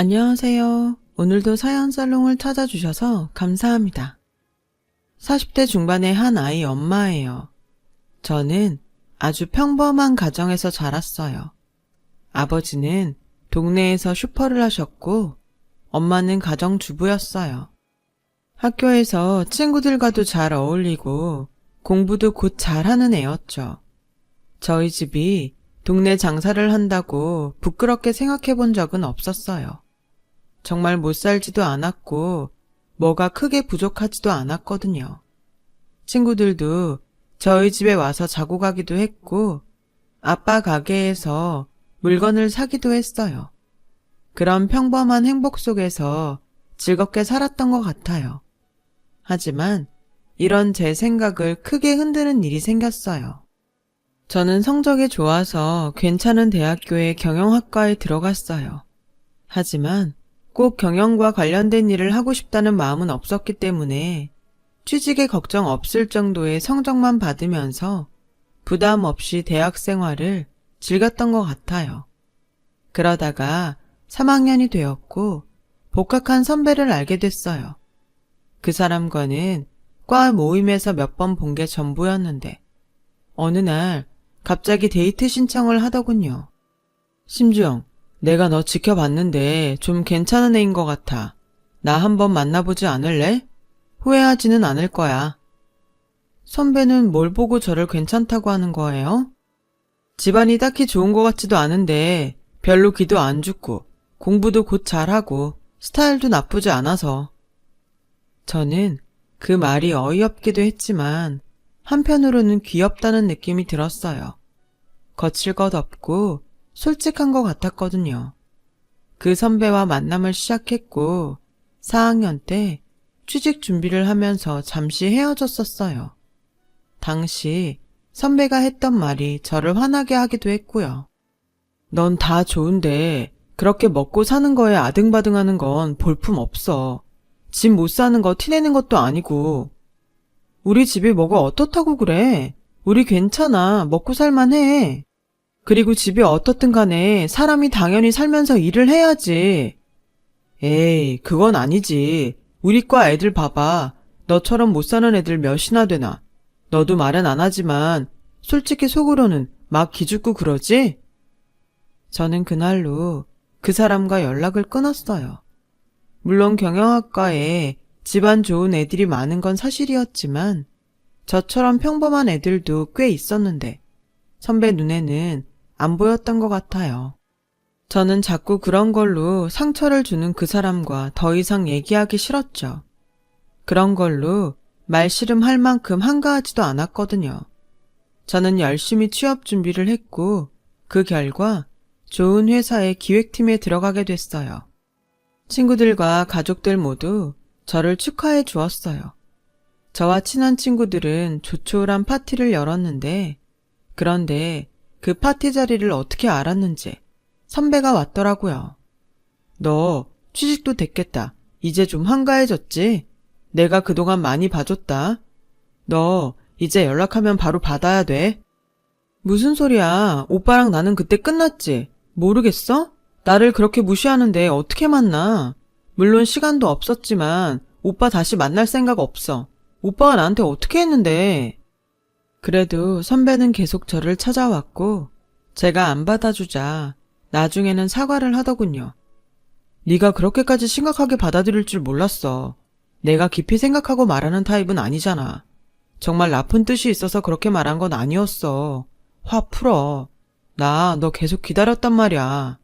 안녕하세요. 오늘도 사연 살롱을 찾아주셔서 감사합니다. 40대 중반의 한 아이 엄마예요. 저는 아주 평범한 가정에서 자랐어요. 아버지는 동네에서 슈퍼를 하셨고 엄마는 가정주부였어요. 학교에서 친구들과도 잘 어울리고 공부도 곧 잘하는 애였죠. 저희 집이 동네 장사를 한다고 부끄럽게 생각해 본 적은 없었어요. 정말 못 살지도 않았고 뭐가 크게 부족하지도 않았거든요. 친구들도 저희 집에 와서 자고 가기도 했고 아빠 가게에서 물건을 사기도 했어요. 그런 평범한 행복 속에서 즐겁게 살았던 것 같아요. 하지만 이런 제 생각을 크게 흔드는 일이 생겼어요. 저는 성적이 좋아서 괜찮은 대학교의 경영학과에 들어갔어요. 하지만 꼭 경영과 관련된 일을 하고 싶다는 마음은 없었기 때문에 취직에 걱정 없을 정도의 성적만 받으면서 부담 없이 대학 생활을 즐겼던 것 같아요. 그러다가 3학년이 되었고 복학한 선배를 알게 됐어요. 그 사람과는 과 모임에서 몇 번 본 게 전부였는데 어느 날 갑자기 데이트 신청을 하더군요. 심주영, 내가 너 지켜봤는데 좀 괜찮은 애인 것 같아. 나 한번 만나보지 않을래? 후회하지는 않을 거야. 선배는 뭘 보고 저를 괜찮다고 하는 거예요? 집안이 딱히 좋은 것 같지도 않은데 별로 기도 안 죽고 공부도 곧 잘하고 스타일도 나쁘지 않아서. 저는 그 말이 어이없기도 했지만 한편으로는 귀엽다는 느낌이 들었어요. 거칠 것 없고 솔직한 것 같았거든요. 그 선배와 만남을 시작했고 4학년 때 취직 준비를 하면서 잠시 헤어졌었어요. 당시 선배가 했던 말이 저를 화나게 하기도 했고요. 넌 다 좋은데 그렇게 먹고 사는 거에 아등바등하는 건 볼품 없어. 집 못 사는 거 티내는 것도 아니고. 우리 집이 뭐가 어떻다고 그래. 우리 괜찮아. 먹고 살만해. 그리고 집이 어떻든 간에 사람이 당연히 살면서 일을 해야지. 에이, 그건 아니지. 우리 과 애들 봐봐. 너처럼 못 사는 애들 몇이나 되나. 너도 말은 안 하지만 솔직히 속으로는 막 기죽고 그러지? 저는 그날로 그 사람과 연락을 끊었어요. 물론 경영학과에 집안 좋은 애들이 많은 건 사실이었지만 저처럼 평범한 애들도 꽤 있었는데 선배 눈에는 안 보였던 것 같아요. 저는 자꾸 그런 걸로 상처를 주는 그 사람과 더 이상 얘기하기 싫었죠. 그런 걸로 말씨름할 만큼 한가하지도 않았거든요. 저는 열심히 취업 준비를 했고 그 결과 좋은 회사의 기획팀에 들어가게 됐어요. 친구들과 가족들 모두 저를 축하해 주었어요. 저와 친한 친구들은 조촐한 파티를 열었는데 그런데 그 파티 자리를 어떻게 알았는지 선배가 왔더라고요. 너 취직도 됐겠다. 이제 좀 한가해졌지? 내가 그동안 많이 봐줬다. 너 이제 연락하면 바로 받아야 돼. 무슨 소리야. 오빠랑 나는 그때 끝났지. 모르겠어? 나를 그렇게 무시하는데 어떻게 만나? 물론 시간도 없었지만 오빠 다시 만날 생각 없어. 오빠가 나한테 어떻게 했는데. 그래도 선배는 계속 저를 찾아왔고 제가 안 받아주자 나중에는 사과를 하더군요. 네가 그렇게까지 심각하게 받아들일 줄 몰랐어. 내가 깊이 생각하고 말하는 타입은 아니잖아. 정말 나쁜 뜻이 있어서 그렇게 말한 건 아니었어. 화 풀어. 나 너 계속 기다렸단 말이야.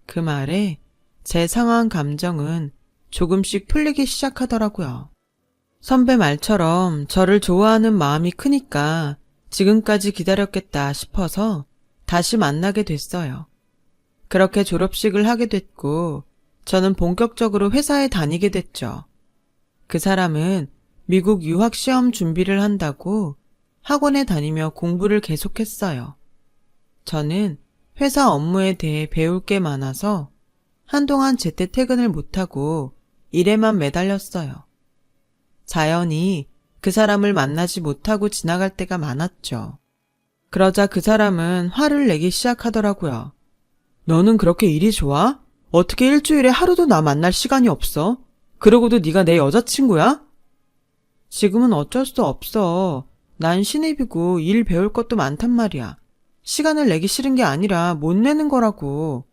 그 말에 제 상한 감정은 조금씩 풀리기 시작하더라고요. 선배 말처럼 저를 좋아하는 마음이 크니까 지금까지 기다렸겠다 싶어서 다시 만나게 됐어요. 그렇게 졸업식을 하게 됐고 저는 본격적으로 회사에 다니게 됐죠. 그 사람은 미국 유학 시험 준비를 한다고 학원에 다니며 공부를 계속했어요. 저는 회사 업무에 대해 배울 게 많아서 한동안 제때 퇴근을 못하고 일에만 매달렸어요. 자연히 그 사람을 만나지 못하고 지나갈 때가 많았죠. 그러자 그 사람은 화를 내기 시작하더라고요. 너는 그렇게 일이 좋아? 어떻게 일주일에 하루도 나 만날 시간이 없어? 그러고도 네가 내 여자친구야? 지금은 어쩔 수 없어. 난 신입이고 일 배울 것도 많단 말이야. 시간을 내기 싫은 게 아니라 못 내는 거라고.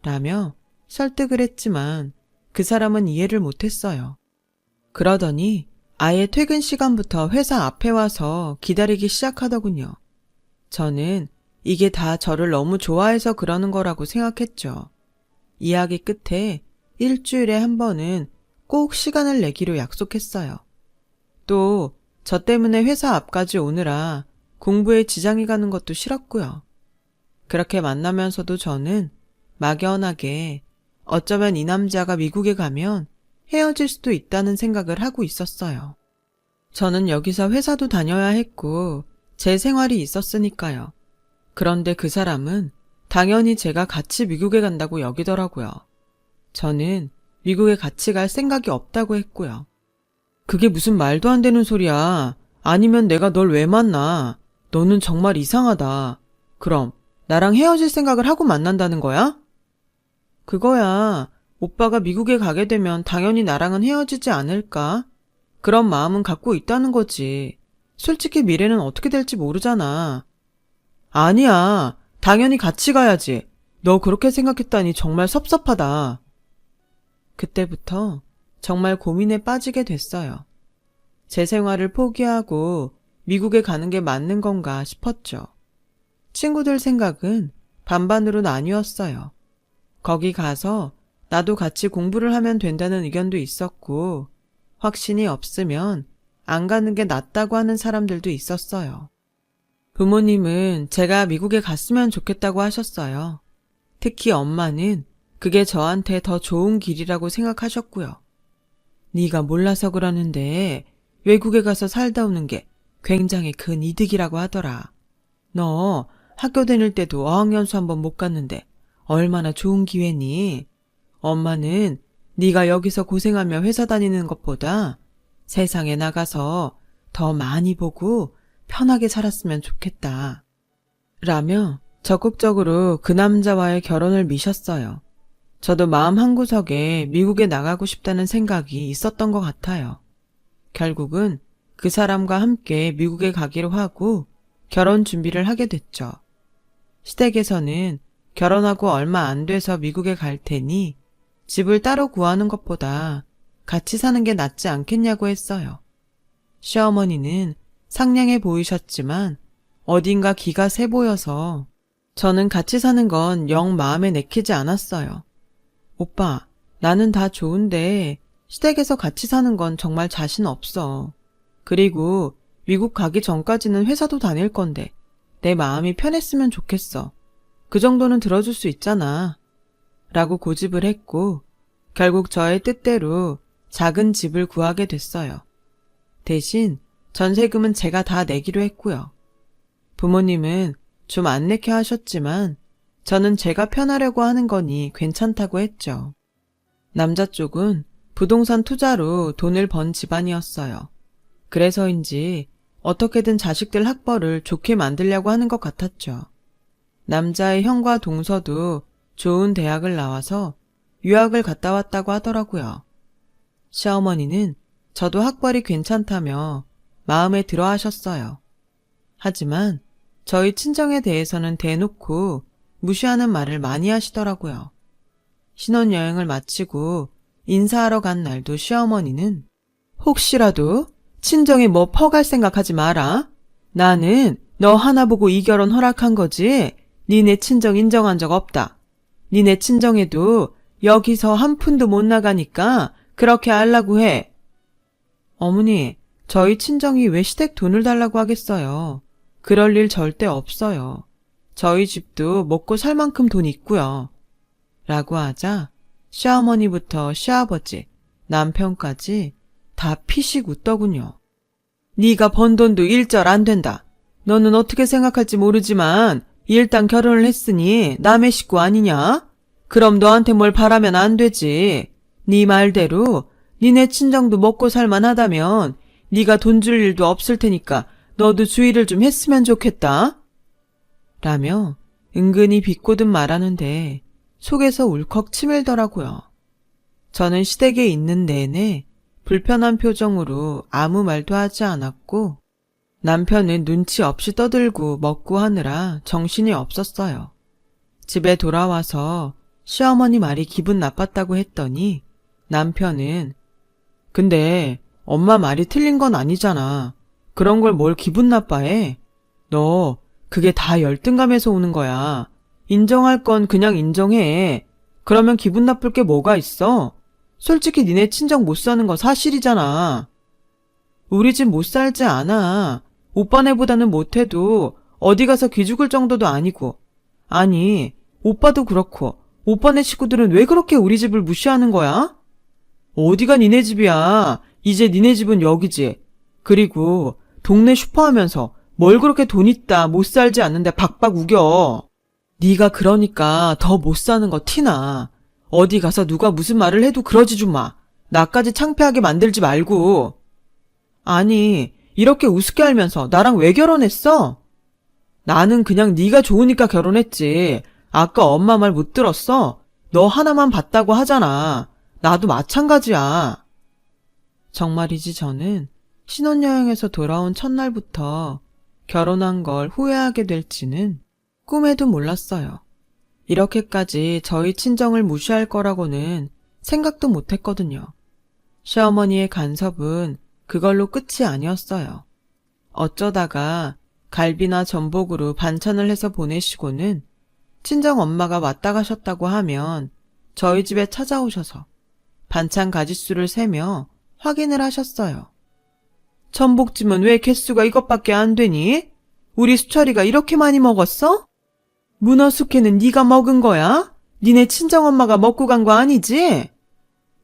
라며 설득을 했지만 그 사람은 이해를 못했어요. 그러더니 아예 퇴근 시간부터 회사 앞에 와서 기다리기 시작하더군요. 저는 이게 다 저를 너무 좋아해서 그러는 거라고 생각했죠. 이야기 끝에 일주일에 한 번은 꼭 시간을 내기로 약속했어요. 또 저 때문에 회사 앞까지 오느라 공부에 지장이 가는 것도 싫었고요. 그렇게 만나면서도 저는 막연하게 어쩌면 이 남자가 미국에 가면 헤어질 수도 있다는 생각을 하고 있었어요. 저는 여기서 회사도 다녀야 했고 제 생활이 있었으니까요. 그런데 그 사람은 당연히 제가 같이 미국에 간다고 여기더라고요. 저는 미국에 같이 갈 생각이 없다고 했고요. 그게 무슨 말도 안 되는 소리야. 아니면 내가 널 왜 만나? 너는 정말 이상하다. 그럼 나랑 헤어질 생각을 하고 만난다는 거야? 그거야. 오빠가 미국에 가게 되면 당연히 나랑은 헤어지지 않을까? 그런 마음은 갖고 있다는 거지. 솔직히 미래는 어떻게 될지 모르잖아. 아니야. 당연히 같이 가야지. 너 그렇게 생각했다니 정말 섭섭하다. 그때부터 정말 고민에 빠지게 됐어요. 제 생활을 포기하고 미국에 가는 게 맞는 건가 싶었죠. 친구들 생각은 반반으로 나뉘었어요. 거기 가서 나도 같이 공부를 하면 된다는 의견도 있었고, 확신이 없으면 안 가는 게 낫다고 하는 사람들도 있었어요. 부모님은 제가 미국에 갔으면 좋겠다고 하셨어요. 특히 엄마는 그게 저한테 더 좋은 길이라고 생각하셨고요. 네가 몰라서 그러는데 외국에 가서 살다 오는 게 굉장히 큰 이득이라고 하더라. 너 학교 다닐 때도 어학연수 한번 못 갔는데 얼마나 좋은 기회니? 엄마는 네가 여기서 고생하며 회사 다니는 것보다 세상에 나가서 더 많이 보고 편하게 살았으면 좋겠다. 라며 적극적으로 그 남자와의 결혼을 미셨어요. 저도 마음 한구석에 미국에 나가고 싶다는 생각이 있었던 것 같아요. 결국은 그 사람과 함께 미국에 가기로 하고 결혼 준비를 하게 됐죠. 시댁에서는 결혼하고 얼마 안 돼서 미국에 갈 테니 집을 따로 구하는 것보다 같이 사는 게 낫지 않겠냐고 했어요. 시어머니는 상냥해 보이셨지만 어딘가 기가 세 보여서 저는 같이 사는 건 영 마음에 내키지 않았어요. 오빠, 나는 다 좋은데 시댁에서 같이 사는 건 정말 자신 없어. 그리고 미국 가기 전까지는 회사도 다닐 건데 내 마음이 편했으면 좋겠어. 그 정도는 들어줄 수 있잖아. 라고 고집을 했고 결국 저의 뜻대로 작은 집을 구하게 됐어요. 대신 전세금은 제가 다 내기로 했고요. 부모님은 좀 안 내게 하셨지만 저는 제가 편하려고 하는 거니 괜찮다고 했죠. 남자 쪽은 부동산 투자로 돈을 번 집안이었어요. 그래서인지 어떻게든 자식들 학벌을 좋게 만들려고 하는 것 같았죠. 남자의 형과 동서도 좋은 대학을 나와서 유학을 갔다 왔다고 하더라고요. 시어머니는 저도 학벌이 괜찮다며 마음에 들어 하셨어요. 하지만 저희 친정에 대해서는 대놓고 무시하는 말을 많이 하시더라고요. 신혼여행을 마치고 인사하러 간 날도 시어머니는 혹시라도 친정에 뭐 퍼갈 생각하지 마라. 나는 너 하나 보고 이 결혼 허락한 거지 니네 친정 인정한 적 없다. 니네 친정에도 여기서 한 푼도 못 나가니까 그렇게 하려고 해. 어머니, 저희 친정이 왜 시댁 돈을 달라고 하겠어요. 그럴 일 절대 없어요. 저희 집도 먹고 살 만큼 돈 있고요. 라고 하자 시어머니부터 시아버지, 남편까지 다 피식 웃더군요. 네가 번 돈도 일절 안 된다. 너는 어떻게 생각할지 모르지만 일단 결혼을 했으니 남의 식구 아니냐? 그럼 너한테 뭘 바라면 안 되지. 네 말대로 니네 친정도 먹고 살만하다면 네가 돈 줄 일도 없을 테니까 너도 주의를 좀 했으면 좋겠다. 라며 은근히 비꼬듯 말하는데 속에서 울컥 치밀더라고요. 저는 시댁에 있는 내내 불편한 표정으로 아무 말도 하지 않았고 남편은 눈치 없이 떠들고 먹고 하느라 정신이 없었어요. 집에 돌아와서 시어머니 말이 기분 나빴다고 했더니 남편은 근데 엄마 말이 틀린 건 아니잖아. 그런 걸 뭘 기분 나빠해? 너 그게 다 열등감에서 오는 거야. 인정할 건 그냥 인정해. 그러면 기분 나쁠 게 뭐가 있어? 솔직히 니네 친정 못 사는 거 사실이잖아. 우리 집 못 살지 않아. 오빠네보다는 못해도 어디 가서 기죽을 정도도 아니고. 아니, 오빠도 그렇고 오빠네 식구들은 왜 그렇게 우리 집을 무시하는 거야? 어디가 니네 집이야. 이제 니네 집은 여기지. 그리고 동네 슈퍼 하면서 뭘 그렇게 돈 있다 못 살지 않는데 박박 우겨. 네가 그러니까 더 못 사는 거 티나. 어디 가서 누가 무슨 말을 해도 그러지 좀 마. 나까지 창피하게 만들지 말고. 아니, 이렇게 우습게 알면서 나랑 왜 결혼했어? 나는 그냥 네가 좋으니까 결혼했지. 아까 엄마 말 못 들었어? 너 하나만 봤다고 하잖아. 나도 마찬가지야. 정말이지 저는 신혼여행에서 돌아온 첫날부터 결혼한 걸 후회하게 될지는 꿈에도 몰랐어요. 이렇게까지 저희 친정을 무시할 거라고는 생각도 못했거든요. 시어머니의 간섭은 그걸로 끝이 아니었어요. 어쩌다가 갈비나 전복으로 반찬을 해서 보내시고는 친정 엄마가 왔다 가셨다고 하면 저희 집에 찾아오셔서 반찬 가짓수를 세며 확인을 하셨어요. 전복찜은 왜 개수가 이것밖에 안 되니? 우리 수철이가 이렇게 많이 먹었어? 문어 숙회는 네가 먹은 거야? 니네 친정엄마가 먹고 간 거 아니지?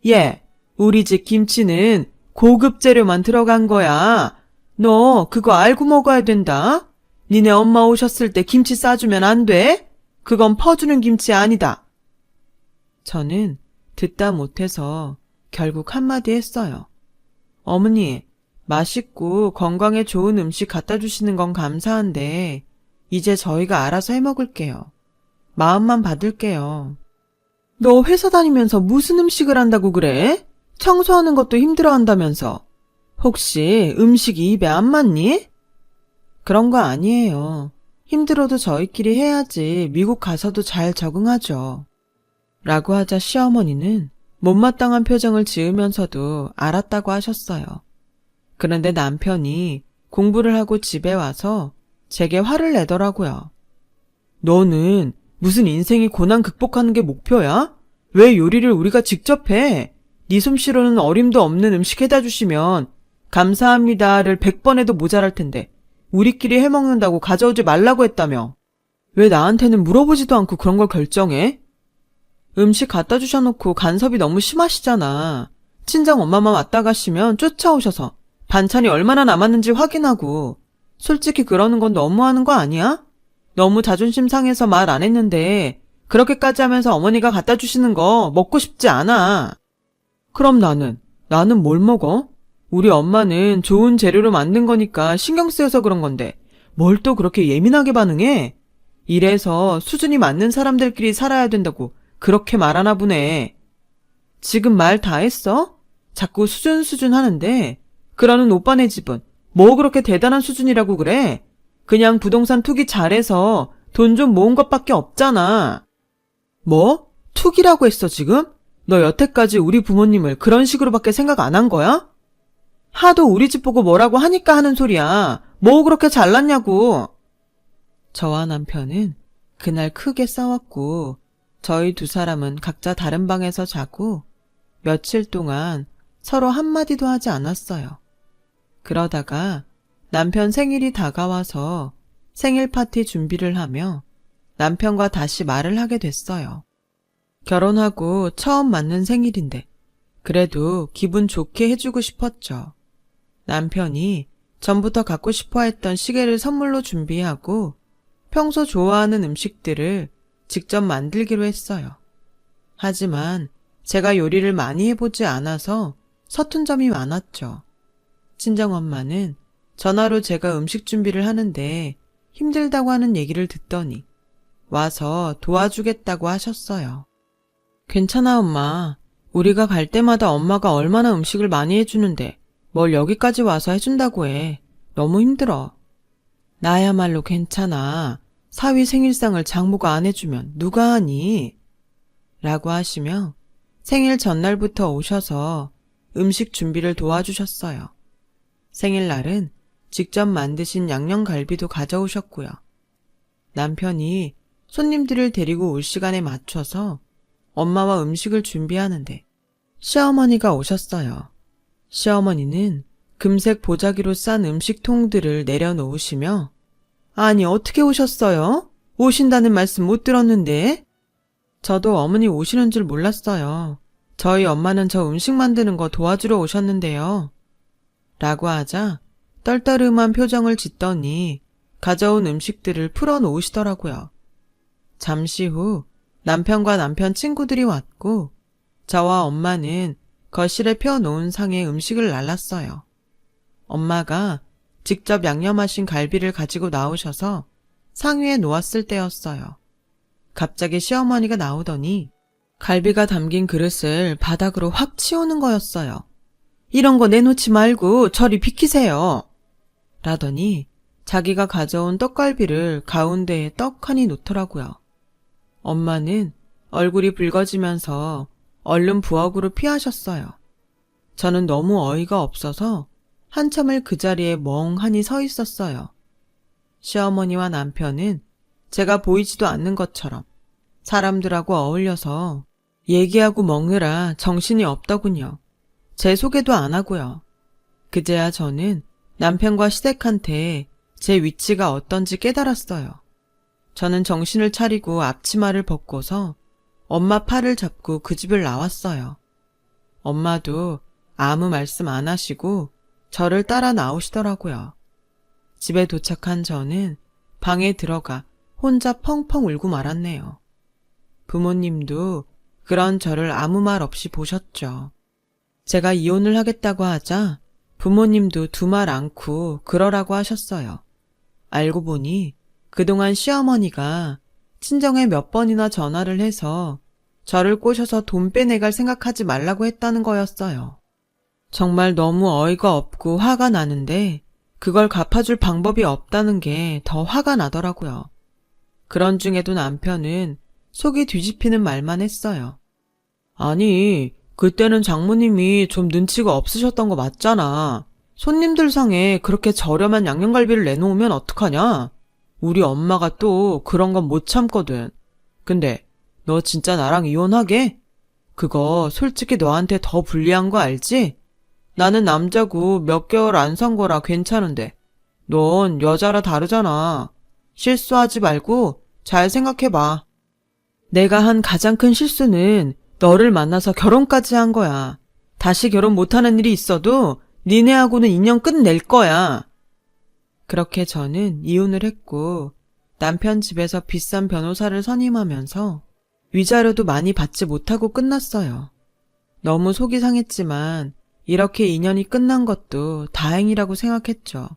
예, 우리 집 김치는 고급 재료만 들어간 거야. 너 그거 알고 먹어야 된다. 니네 엄마 오셨을 때 김치 싸주면 안 돼? 그건 퍼주는 김치 아니다. 저는 듣다 못해서 결국 한마디 했어요. 어머니, 맛있고 건강에 좋은 음식 갖다 주시는 건 감사한데 이제 저희가 알아서 해먹을게요. 마음만 받을게요. 너 회사 다니면서 무슨 음식을 한다고 그래? 청소하는 것도 힘들어한다면서. 혹시 음식이 입에 안 맞니? 그런 거 아니에요. 힘들어도 저희끼리 해야지 미국 가서도 잘 적응하죠. 라고 하자 시어머니는 못마땅한 표정을 지으면서도 알았다고 하셨어요. 그런데 남편이 공부를 하고 집에 와서 제게 화를 내더라고요. 너는 무슨 인생이 고난 극복하는 게 목표야? 왜 요리를 우리가 직접 해? 네 솜씨로는 어림도 없는 음식 해다 주시면 감사합니다를 100번 해도 모자랄 텐데 우리끼리 해먹는다고 가져오지 말라고 했다며. 왜 나한테는 물어보지도 않고 그런 걸 결정해? 음식 갖다 주셔놓고 간섭이 너무 심하시잖아. 친정 엄마만 왔다 가시면 쫓아오셔서 반찬이 얼마나 남았는지 확인하고. 솔직히 그러는 건 너무하는 거 아니야? 너무 자존심 상해서 말 안 했는데 그렇게까지 하면서 어머니가 갖다 주시는 거 먹고 싶지 않아. 그럼 나는 뭘 먹어? 우리 엄마는 좋은 재료로 만든 거니까 신경 쓰여서 그런 건데 뭘 또 그렇게 예민하게 반응해? 이래서 수준이 맞는 사람들끼리 살아야 된다고 그렇게 말하나 보네. 지금 말 다 했어? 자꾸 수준 하는데 그러는 오빠네 집은 뭐 그렇게 대단한 수준이라고 그래? 그냥 부동산 투기 잘해서 돈 좀 모은 것밖에 없잖아. 뭐? 투기라고 했어 지금? 너 여태까지 우리 부모님을 그런 식으로밖에 생각 안 한 거야? 하도 우리 집 보고 뭐라고 하니까 하는 소리야. 뭐 그렇게 잘났냐고. 저와 남편은 그날 크게 싸웠고 저희 두 사람은 각자 다른 방에서 자고 며칠 동안 서로 한마디도 하지 않았어요. 그러다가 남편 생일이 다가와서 생일 파티 준비를 하며 남편과 다시 말을 하게 됐어요. 결혼하고 처음 맞는 생일인데 그래도 기분 좋게 해주고 싶었죠. 남편이 전부터 갖고 싶어 했던 시계를 선물로 준비하고 평소 좋아하는 음식들을 직접 만들기로 했어요. 하지만 제가 요리를 많이 해보지 않아서 서툰 점이 많았죠. 친정엄마는 전화로 제가 음식 준비를 하는데 힘들다고 하는 얘기를 듣더니 와서 도와주겠다고 하셨어요. 괜찮아, 엄마. 우리가 갈 때마다 엄마가 얼마나 음식을 많이 해주는데 뭘 여기까지 와서 해준다고 해. 너무 힘들어. 나야말로 괜찮아. 사위 생일상을 장모가 안 해주면 누가 하니? 라고 하시며 생일 전날부터 오셔서 음식 준비를 도와주셨어요. 생일날은 직접 만드신 양념갈비도 가져오셨고요. 남편이 손님들을 데리고 올 시간에 맞춰서 엄마와 음식을 준비하는데 시어머니가 오셨어요. 시어머니는 금색 보자기로 싼 음식통들을 내려놓으시며 아니 어떻게 오셨어요? 오신다는 말씀 못 들었는데? 저도 어머니 오시는 줄 몰랐어요. 저희 엄마는 저 음식 만드는 거 도와주러 오셨는데요. 라고 하자 떨떠름한 표정을 짓더니 가져온 음식들을 풀어놓으시더라고요. 잠시 후 남편과 남편 친구들이 왔고 저와 엄마는 거실에 펴놓은 상에 음식을 날랐어요. 엄마가 직접 양념하신 갈비를 가지고 나오셔서 상 위에 놓았을 때였어요. 갑자기 시어머니가 나오더니 갈비가 담긴 그릇을 바닥으로 확 치우는 거였어요. 이런 거 내놓지 말고 저리 비키세요. 라더니 자기가 가져온 떡갈비를 가운데에 떡하니 놓더라고요. 엄마는 얼굴이 붉어지면서 얼른 부엌으로 피하셨어요. 저는 너무 어이가 없어서 한참을 그 자리에 멍하니 서 있었어요. 시어머니와 남편은 제가 보이지도 않는 것처럼 사람들하고 어울려서 얘기하고 먹느라 정신이 없더군요. 제 소개도 안 하고요. 그제야 저는 남편과 시댁한테 제 위치가 어떤지 깨달았어요. 저는 정신을 차리고 앞치마를 벗고서 엄마 팔을 잡고 그 집을 나왔어요. 엄마도 아무 말씀 안 하시고 저를 따라 나오시더라고요. 집에 도착한 저는 방에 들어가 혼자 펑펑 울고 말았네요. 부모님도 그런 저를 아무 말 없이 보셨죠. 제가 이혼을 하겠다고 하자 부모님도 두 말 않고 그러라고 하셨어요. 알고 보니 그동안 시어머니가 친정에 몇 번이나 전화를 해서 저를 꼬셔서 돈 빼내갈 생각하지 말라고 했다는 거였어요. 정말 너무 어이가 없고 화가 나는데 그걸 갚아줄 방법이 없다는 게 더 화가 나더라고요. 그런 중에도 남편은 속이 뒤집히는 말만 했어요. 아니, 그때는 장모님이 좀 눈치가 없으셨던 거 맞잖아. 손님들 상에 그렇게 저렴한 양념갈비를 내놓으면 어떡하냐? 우리 엄마가 또 그런 건 못 참거든. 근데 너 진짜 나랑 이혼하게? 그거 솔직히 너한테 더 불리한 거 알지? 나는 남자고 몇 개월 안 산 거라 괜찮은데 넌 여자라 다르잖아. 실수하지 말고 잘 생각해봐. 내가 한 가장 큰 실수는 너를 만나서 결혼까지 한 거야. 다시 결혼 못하는 일이 있어도 니네하고는 인연 끝낼 거야. 그렇게 저는 이혼을 했고 남편 집에서 비싼 변호사를 선임하면서 위자료도 많이 받지 못하고 끝났어요. 너무 속이 상했지만 이렇게 인연이 끝난 것도 다행이라고 생각했죠.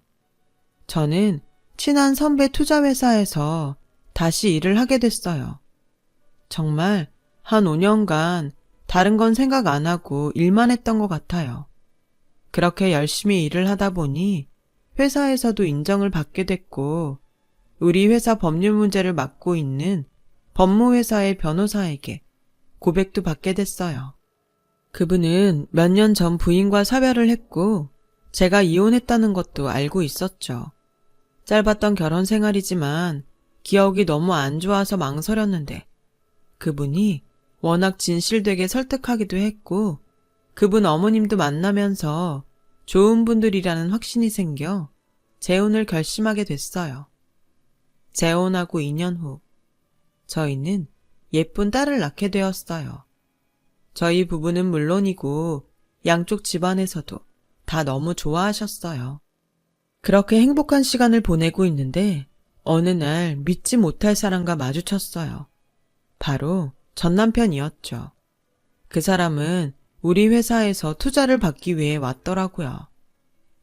저는 친한 선배 투자회사에서 다시 일을 하게 됐어요. 정말 한 5년간 다른 건 생각 안 하고 일만 했던 것 같아요. 그렇게 열심히 일을 하다 보니 회사에서도 인정을 받게 됐고 우리 회사 법률 문제를 맡고 있는 법무회사의 변호사에게 고백도 받게 됐어요. 그분은 몇 년 전 부인과 사별을 했고 제가 이혼했다는 것도 알고 있었죠. 짧았던 결혼 생활이지만 기억이 너무 안 좋아서 망설였는데 그분이 워낙 진실되게 설득하기도 했고 그분 어머님도 만나면서 좋은 분들이라는 확신이 생겨 재혼을 결심하게 됐어요. 재혼하고 2년 후 저희는 예쁜 딸을 낳게 되었어요. 저희 부부는 물론이고 양쪽 집안에서도 다 너무 좋아하셨어요. 그렇게 행복한 시간을 보내고 있는데 어느 날 믿지 못할 사람과 마주쳤어요. 바로 전 남편이었죠. 그 사람은 우리 회사에서 투자를 받기 위해 왔더라고요.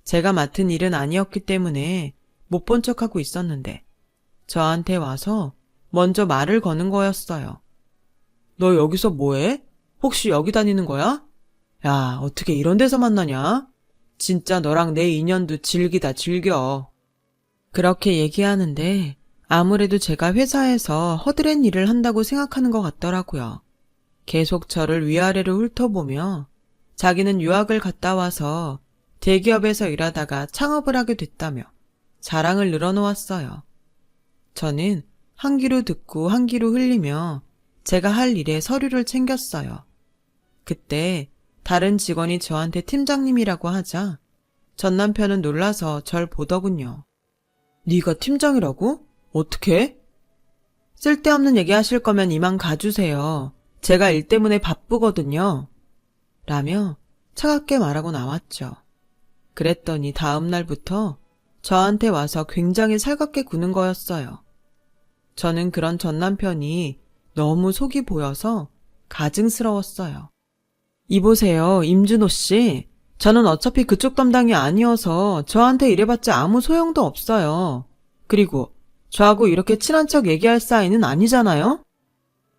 제가 맡은 일은 아니었기 때문에 못 본 척하고 있었는데 저한테 와서 먼저 말을 거는 거였어요. 너 여기서 뭐해? 혹시 여기 다니는 거야? 야, 어떻게 이런 데서 만나냐? 진짜 너랑 내 인연도 질기다 질겨. 그렇게 얘기하는데 아무래도 제가 회사에서 허드렛 일을 한다고 생각하는 것 같더라고요. 계속 저를 위아래로 훑어보며 자기는 유학을 갔다 와서 대기업에서 일하다가 창업을 하게 됐다며 자랑을 늘어놓았어요. 저는 한 귀로 듣고 한 귀로 흘리며 제가 할 일에 서류를 챙겼어요. 그때 다른 직원이 저한테 팀장님이라고 하자 전 남편은 놀라서 절 보더군요. 네가 팀장이라고? 어떻게? 쓸데없는 얘기 하실 거면 이만 가주세요. 제가 일 때문에 바쁘거든요. 라며 차갑게 말하고 나왔죠. 그랬더니 다음 날부터 저한테 와서 굉장히 살갑게 구는 거였어요. 저는 그런 전 남편이 너무 속이 보여서 가증스러웠어요. 이보세요, 임준호 씨. 저는 어차피 그쪽 담당이 아니어서 저한테 이래봤자 아무 소용도 없어요. 그리고 저하고 이렇게 친한 척 얘기할 사이는 아니잖아요?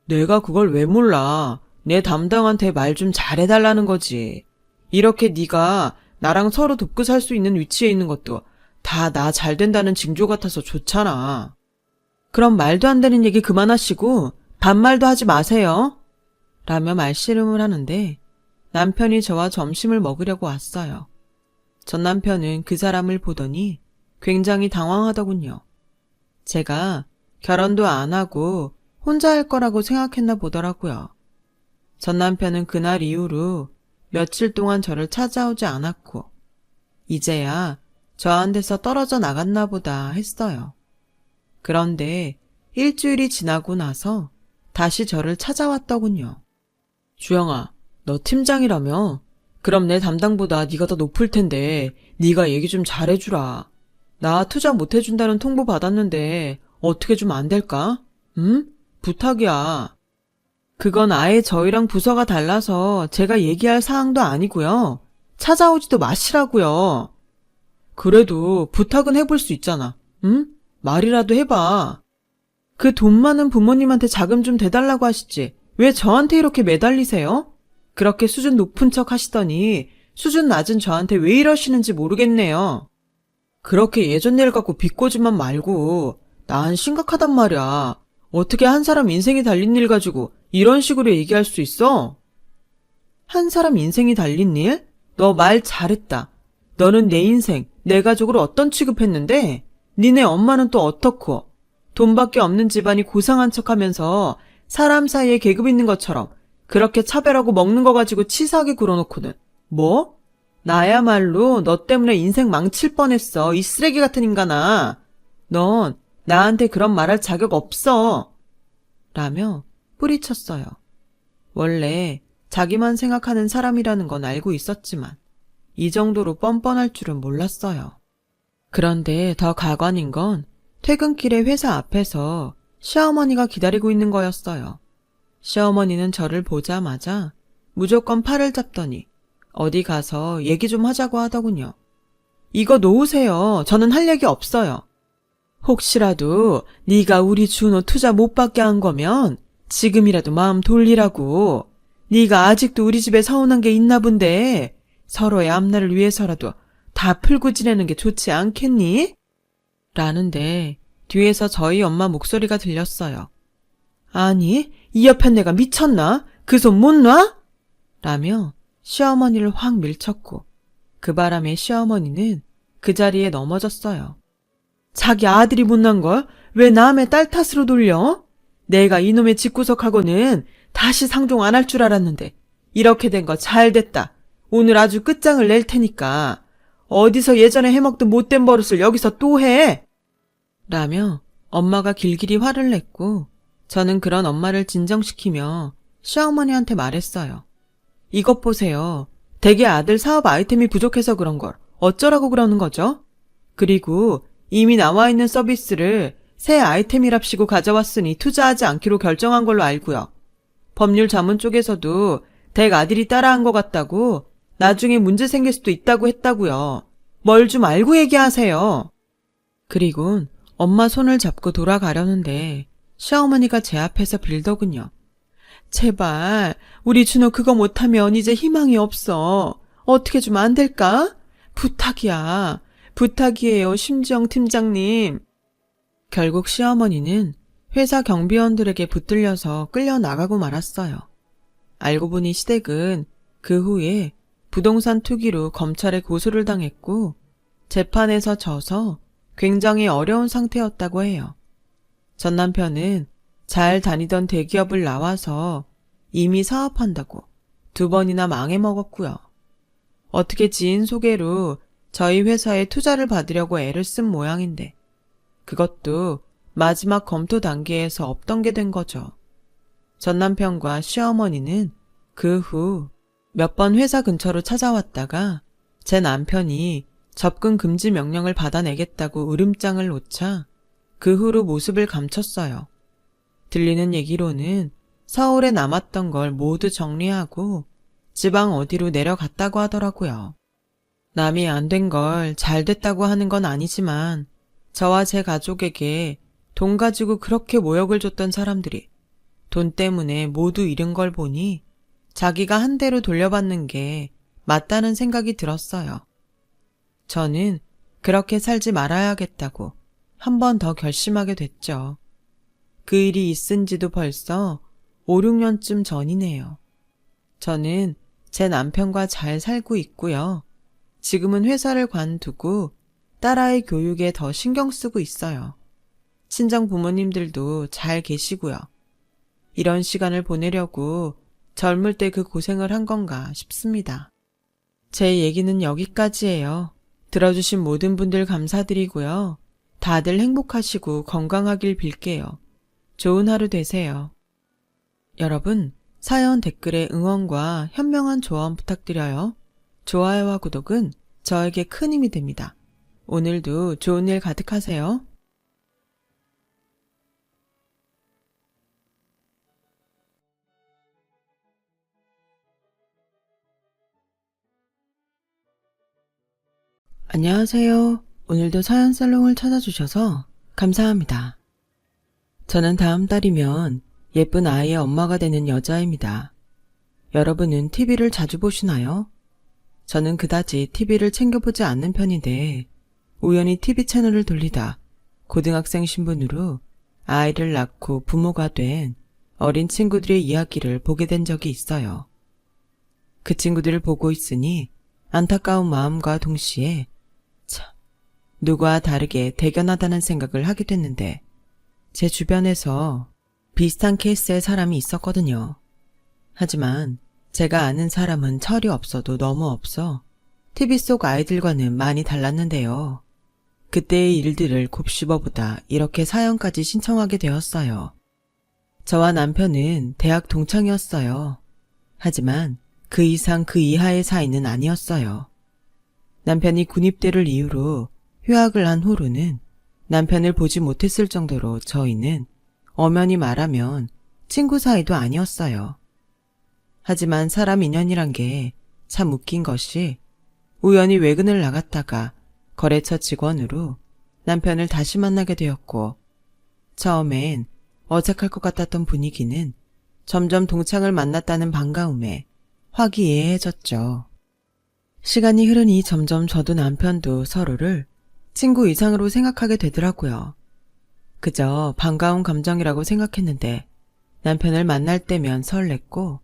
내가 그걸 왜 몰라. 내 담당한테 말 좀 잘해달라는 거지. 이렇게 네가 나랑 서로 돕고 살 수 있는 위치에 있는 것도 다 나 잘 된다는 징조 같아서 좋잖아. 그럼 말도 안 되는 얘기 그만하시고 반말도 하지 마세요. 라며 말씨름을 하는데 남편이 저와 점심을 먹으려고 왔어요. 전 남편은 그 사람을 보더니 굉장히 당황하더군요. 제가 결혼도 안 하고 혼자 할 거라고 생각했나 보더라고요. 전 남편은 그날 이후로 며칠 동안 저를 찾아오지 않았고 이제야 저한테서 떨어져 나갔나 보다 했어요. 그런데 일주일이 지나고 나서 다시 저를 찾아왔더군요. 주영아, 너 팀장이라며? 그럼 내 담당보다 네가 더 높을 텐데 네가 얘기 좀 잘해주라. 나 투자 못해준다는 통보 받았는데 어떻게 좀 안 될까? 응? 부탁이야. 그건 아예 저희랑 부서가 달라서 제가 얘기할 사항도 아니고요. 찾아오지도 마시라고요. 그래도 부탁은 해볼 수 있잖아. 응? 말이라도 해봐. 그 돈 많은 부모님한테 자금 좀 대달라고 하시지. 왜 저한테 이렇게 매달리세요? 그렇게 수준 높은 척 하시더니 수준 낮은 저한테 왜 이러시는지 모르겠네요. 그렇게 예전 일 갖고 비꼬지만 말고 난 심각하단 말이야. 어떻게 한 사람 인생이 달린 일 가지고 이런 식으로 얘기할 수 있어? 한 사람 인생이 달린 일? 너 말 잘했다. 너는 내 인생, 내 가족을 어떤 취급했는데 니네 엄마는 또 어떻고 돈밖에 없는 집안이 고상한 척하면서 사람 사이에 계급 있는 것처럼 그렇게 차별하고 먹는 거 가지고 치사하게 굴어놓고는 뭐? 나야말로 너 때문에 인생 망칠 뻔했어. 이 쓰레기 같은 인간아. 넌 나한테 그런 말할 자격 없어. 라며 뿌리쳤어요. 원래 자기만 생각하는 사람이라는 건 알고 있었지만 이 정도로 뻔뻔할 줄은 몰랐어요. 그런데 더 가관인 건 퇴근길에 회사 앞에서 시어머니가 기다리고 있는 거였어요. 시어머니는 저를 보자마자 무조건 팔을 잡더니 어디 가서 얘기 좀 하자고 하더군요. 이거 놓으세요. 저는 할 얘기 없어요. 혹시라도 네가 우리 준호 투자 못 받게 한 거면 지금이라도 마음 돌리라고. 네가 아직도 우리 집에 서운한 게 있나 본데 서로의 앞날을 위해서라도 다 풀고 지내는 게 좋지 않겠니? 라는데 뒤에서 저희 엄마 목소리가 들렸어요. 아니, 이 옆에 내가 미쳤나? 그 손 못 놔? 라며 시어머니를 확 밀쳤고 그 바람에 시어머니는 그 자리에 넘어졌어요. 자기 아들이 못난 걸 왜 남의 딸 탓으로 돌려? 내가 이놈의 집구석하고는 다시 상종 안 할 줄 알았는데 이렇게 된 거 잘 됐다. 오늘 아주 끝장을 낼 테니까 어디서 예전에 해먹던 못된 버릇을 여기서 또 해? 라며 엄마가 길길이 화를 냈고 저는 그런 엄마를 진정시키며 시어머니한테 말했어요. 이것 보세요. 댁의 아들 사업 아이템이 부족해서 그런 걸 어쩌라고 그러는 거죠? 그리고 이미 나와 있는 서비스를 새 아이템이랍시고 가져왔으니 투자하지 않기로 결정한 걸로 알고요. 법률 자문 쪽에서도 댁 아들이 따라한 것 같다고 나중에 문제 생길 수도 있다고 했다고요. 뭘 좀 알고 얘기하세요. 그리곤 엄마 손을 잡고 돌아가려는데 시어머니가 제 앞에서 빌더군요. 제발 우리 준호 그거 못하면 이제 희망이 없어. 어떻게 좀 안 될까? 부탁이야. 부탁이에요, 심지영 팀장님. 결국 시어머니는 회사 경비원들에게 붙들려서 끌려 나가고 말았어요. 알고 보니 시댁은 그 후에 부동산 투기로 검찰에 고소를 당했고 재판에서 져서 굉장히 어려운 상태였다고 해요. 전 남편은 잘 다니던 대기업을 나와서 이미 사업한다고 2번이나 망해먹었고요. 어떻게 지인 소개로 저희 회사에 투자를 받으려고 애를 쓴 모양인데 그것도 마지막 검토 단계에서 없던 게 된 거죠. 전 남편과 시어머니는 그 후 몇 번 회사 근처로 찾아왔다가 제 남편이 접근 금지 명령을 받아내겠다고 으름장을 놓자 그 후로 모습을 감췄어요. 들리는 얘기로는 서울에 남았던 걸 모두 정리하고 지방 어디로 내려갔다고 하더라고요. 남이 안 된 걸 잘 됐다고 하는 건 아니지만 저와 제 가족에게 돈 가지고 그렇게 모욕을 줬던 사람들이 돈 때문에 모두 잃은 걸 보니 자기가 한 대로 돌려받는 게 맞다는 생각이 들었어요. 저는 그렇게 살지 말아야겠다고 한 번 더 결심하게 됐죠. 그 일이 있은 지도 벌써 5, 6년쯤 전이네요. 저는 제 남편과 잘 살고 있고요. 지금은 회사를 관두고 딸아이 교육에 더 신경 쓰고 있어요. 친정 부모님들도 잘 계시고요. 이런 시간을 보내려고 젊을 때 그 고생을 한 건가 싶습니다. 제 얘기는 여기까지예요. 들어주신 모든 분들 감사드리고요. 다들 행복하시고 건강하길 빌게요. 좋은 하루 되세요. 여러분, 사연 댓글에 응원과 현명한 조언 부탁드려요. 좋아요와 구독은 저에게 큰 힘이 됩니다. 오늘도 좋은 일 가득하세요. 안녕하세요. 오늘도 사연살롱을 찾아주셔서 감사합니다. 저는 다음 달이면 예쁜 아이의 엄마가 되는 여자입니다. 여러분은 TV를 자주 보시나요? 저는 그다지 TV를 챙겨보지 않는 편인데 우연히 TV 채널을 돌리다 고등학생 신분으로 아이를 낳고 부모가 된 어린 친구들의 이야기를 보게 된 적이 있어요. 그 친구들을 보고 있으니 안타까운 마음과 동시에 참, 누구와 다르게 대견하다는 생각을 하게 됐는데 제 주변에서 비슷한 케이스의 사람이 있었거든요. 하지만 제가 아는 사람은 철이 없어도 너무 없어 TV 속 아이들과는 많이 달랐는데요. 그때의 일들을 곱씹어보다 이렇게 사연까지 신청하게 되었어요. 저와 남편은 대학 동창이었어요. 하지만 그 이상 그 이하의 사이는 아니었어요. 남편이 군입대를 이유로 휴학을 한 후로는 남편을 보지 못했을 정도로 저희는 엄연히 말하면 친구 사이도 아니었어요. 하지만 사람 인연이란 게 참 웃긴 것이 우연히 외근을 나갔다가 거래처 직원으로 남편을 다시 만나게 되었고 처음엔 어색할 것 같았던 분위기는 점점 동창을 만났다는 반가움에 화기애애해졌죠. 시간이 흐르니 점점 저도 남편도 서로를 친구 이상으로 생각하게 되더라고요. 그저 반가운 감정이라고 생각했는데 남편을 만날 때면 설렜고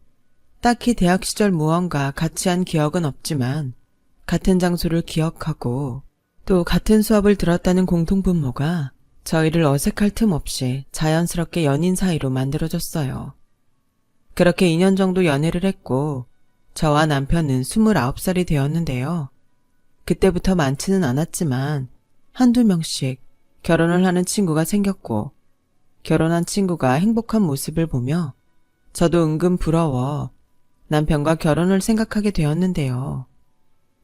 딱히 대학 시절 무언가 같이 한 기억은 없지만 같은 장소를 기억하고 또 같은 수업을 들었다는 공통분모가 저희를 어색할 틈 없이 자연스럽게 연인 사이로 만들어졌어요. 그렇게 2년 정도 연애를 했고 저와 남편은 29살이 되었는데요. 그때부터 많지는 않았지만 한두 명씩 결혼을 하는 친구가 생겼고 결혼한 친구가 행복한 모습을 보며 저도 은근 부러워 남편과 결혼을 생각하게 되었는데요.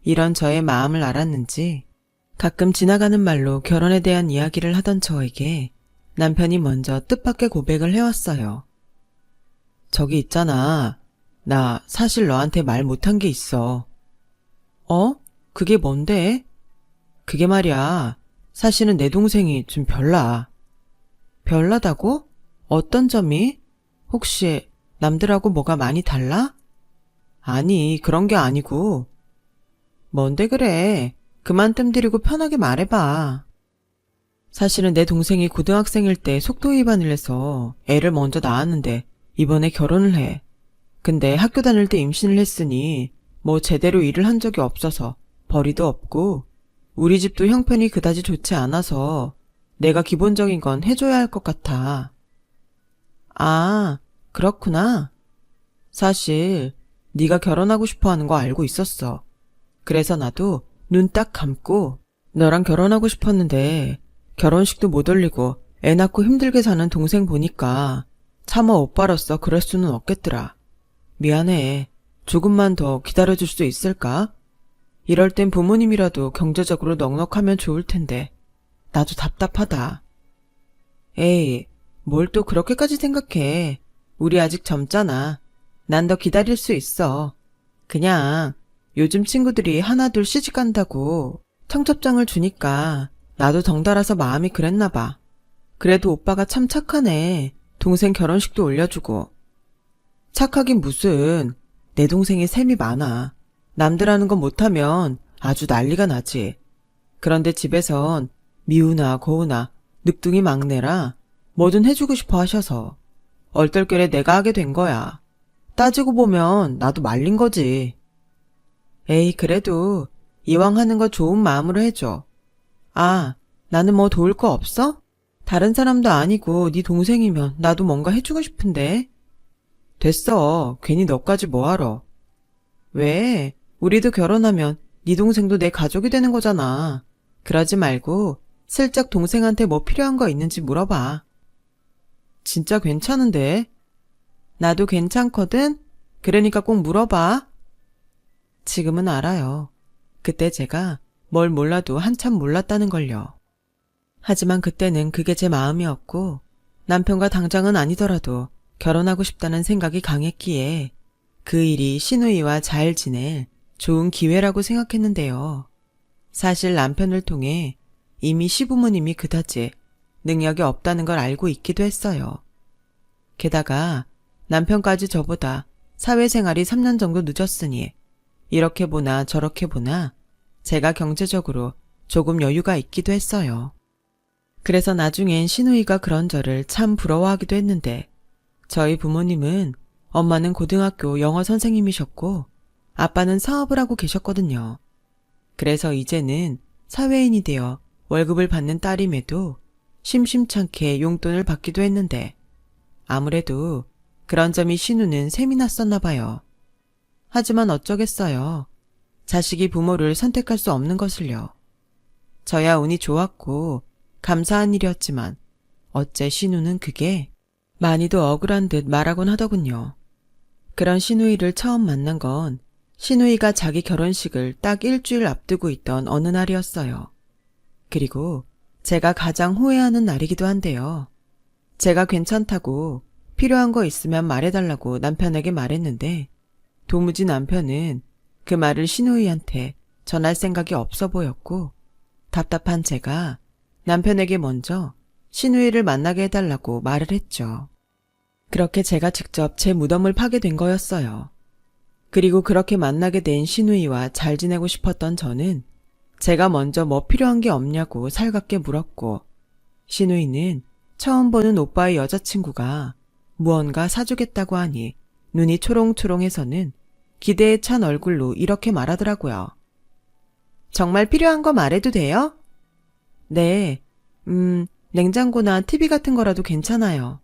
이런 저의 마음을 알았는지 가끔 지나가는 말로 결혼에 대한 이야기를 하던 저에게 남편이 먼저 뜻밖의 고백을 해왔어요. 저기 있잖아. 나 사실 너한테 말 못한 게 있어. 어? 그게 뭔데? 그게 말이야. 사실은 내 동생이 좀 별나. 별나다고? 어떤 점이? 혹시 남들하고 뭐가 많이 달라? 아니, 그런 게 아니고. 뭔데 그래? 그만 뜸 들이고 편하게 말해봐. 사실은 내 동생이 고등학생일 때 속도 위반을 해서 애를 먼저 낳았는데 이번에 결혼을 해. 근데 학교 다닐 때 임신을 했으니 뭐 제대로 일을 한 적이 없어서 벌이도 없고 우리 집도 형편이 그다지 좋지 않아서 내가 기본적인 건 해줘야 할 것 같아. 아, 그렇구나. 사실 네가 결혼하고 싶어 하는 거 알고 있었어. 그래서 나도 눈 딱 감고 너랑 결혼하고 싶었는데 결혼식도 못 올리고 애 낳고 힘들게 사는 동생 보니까 차마 오빠로서 그럴 수는 없겠더라. 미안해. 조금만 더 기다려줄 수 있을까? 이럴 땐 부모님이라도 경제적으로 넉넉하면 좋을 텐데 나도 답답하다. 에이, 뭘 또 그렇게까지 생각해. 우리 아직 젊잖아. 난 더 기다릴 수 있어. 그냥 요즘 친구들이 하나둘 시집간다고 청첩장을 주니까 나도 덩달아서 마음이 그랬나 봐. 그래도 오빠가 참 착하네. 동생 결혼식도 올려주고. 착하긴 무슨. 내 동생이 셈이 많아. 남들 하는 거 못하면 아주 난리가 나지. 그런데 집에선 미우나 고우나 늑둥이 막내라 뭐든 해주고 싶어 하셔서 얼떨결에 내가 하게 된 거야. 따지고 보면 나도 말린 거지. 에이, 그래도 이왕 하는 거 좋은 마음으로 해줘. 아, 나는 뭐 도울 거 없어? 다른 사람도 아니고 네 동생이면 나도 뭔가 해주고 싶은데. 됐어. 괜히 너까지 뭐하러. 왜? 우리도 결혼하면 네 동생도 내 가족이 되는 거잖아. 그러지 말고 슬쩍 동생한테 뭐 필요한 거 있는지 물어봐. 진짜 괜찮은데? 나도 괜찮거든? 그러니까 꼭 물어봐. 지금은 알아요. 그때 제가 뭘 몰라도 한참 몰랐다는 걸요. 하지만 그때는 그게 제 마음이었고 남편과 당장은 아니더라도 결혼하고 싶다는 생각이 강했기에 그 일이 시누이와 잘 지낼 좋은 기회라고 생각했는데요. 사실 남편을 통해 이미 시부모님이 그다지 능력이 없다는 걸 알고 있기도 했어요. 게다가 남편까지 저보다 사회생활이 3년 정도 늦었으니 이렇게 보나 저렇게 보나 제가 경제적으로 조금 여유가 있기도 했어요. 그래서 나중엔 시누이가 그런 저를 참 부러워하기도 했는데 저희 부모님은 엄마는 고등학교 영어 선생님이셨고 아빠는 사업을 하고 계셨거든요. 그래서 이제는 사회인이 되어 월급을 받는 딸임에도 심심찮게 용돈을 받기도 했는데 아무래도 그런 점이 시누는 셈이 났었나 봐요. 하지만 어쩌겠어요. 자식이 부모를 선택할 수 없는 것을요. 저야 운이 좋았고 감사한 일이었지만 어째 시누는 그게 많이도 억울한 듯 말하곤 하더군요. 그런 시누이를 처음 만난 건 시누이가 자기 결혼식을 딱 일주일 앞두고 있던 어느 날이었어요. 그리고 제가 가장 후회하는 날이기도 한데요. 제가 괜찮다고 필요한 거 있으면 말해달라고 남편에게 말했는데 도무지 남편은 그 말을 시누이한테 전할 생각이 없어 보였고 답답한 제가 남편에게 먼저 시누이를 만나게 해달라고 말을 했죠. 그렇게 제가 직접 제 무덤을 파게 된 거였어요. 그리고 그렇게 만나게 된 시누이와 잘 지내고 싶었던 저는 제가 먼저 뭐 필요한 게 없냐고 살갑게 물었고 시누이는 처음 보는 오빠의 여자친구가 무언가 사주겠다고 하니 눈이 초롱초롱해서는 기대에 찬 얼굴로 이렇게 말하더라고요. 정말 필요한 거 말해도 돼요? 네, 냉장고나 TV 같은 거라도 괜찮아요.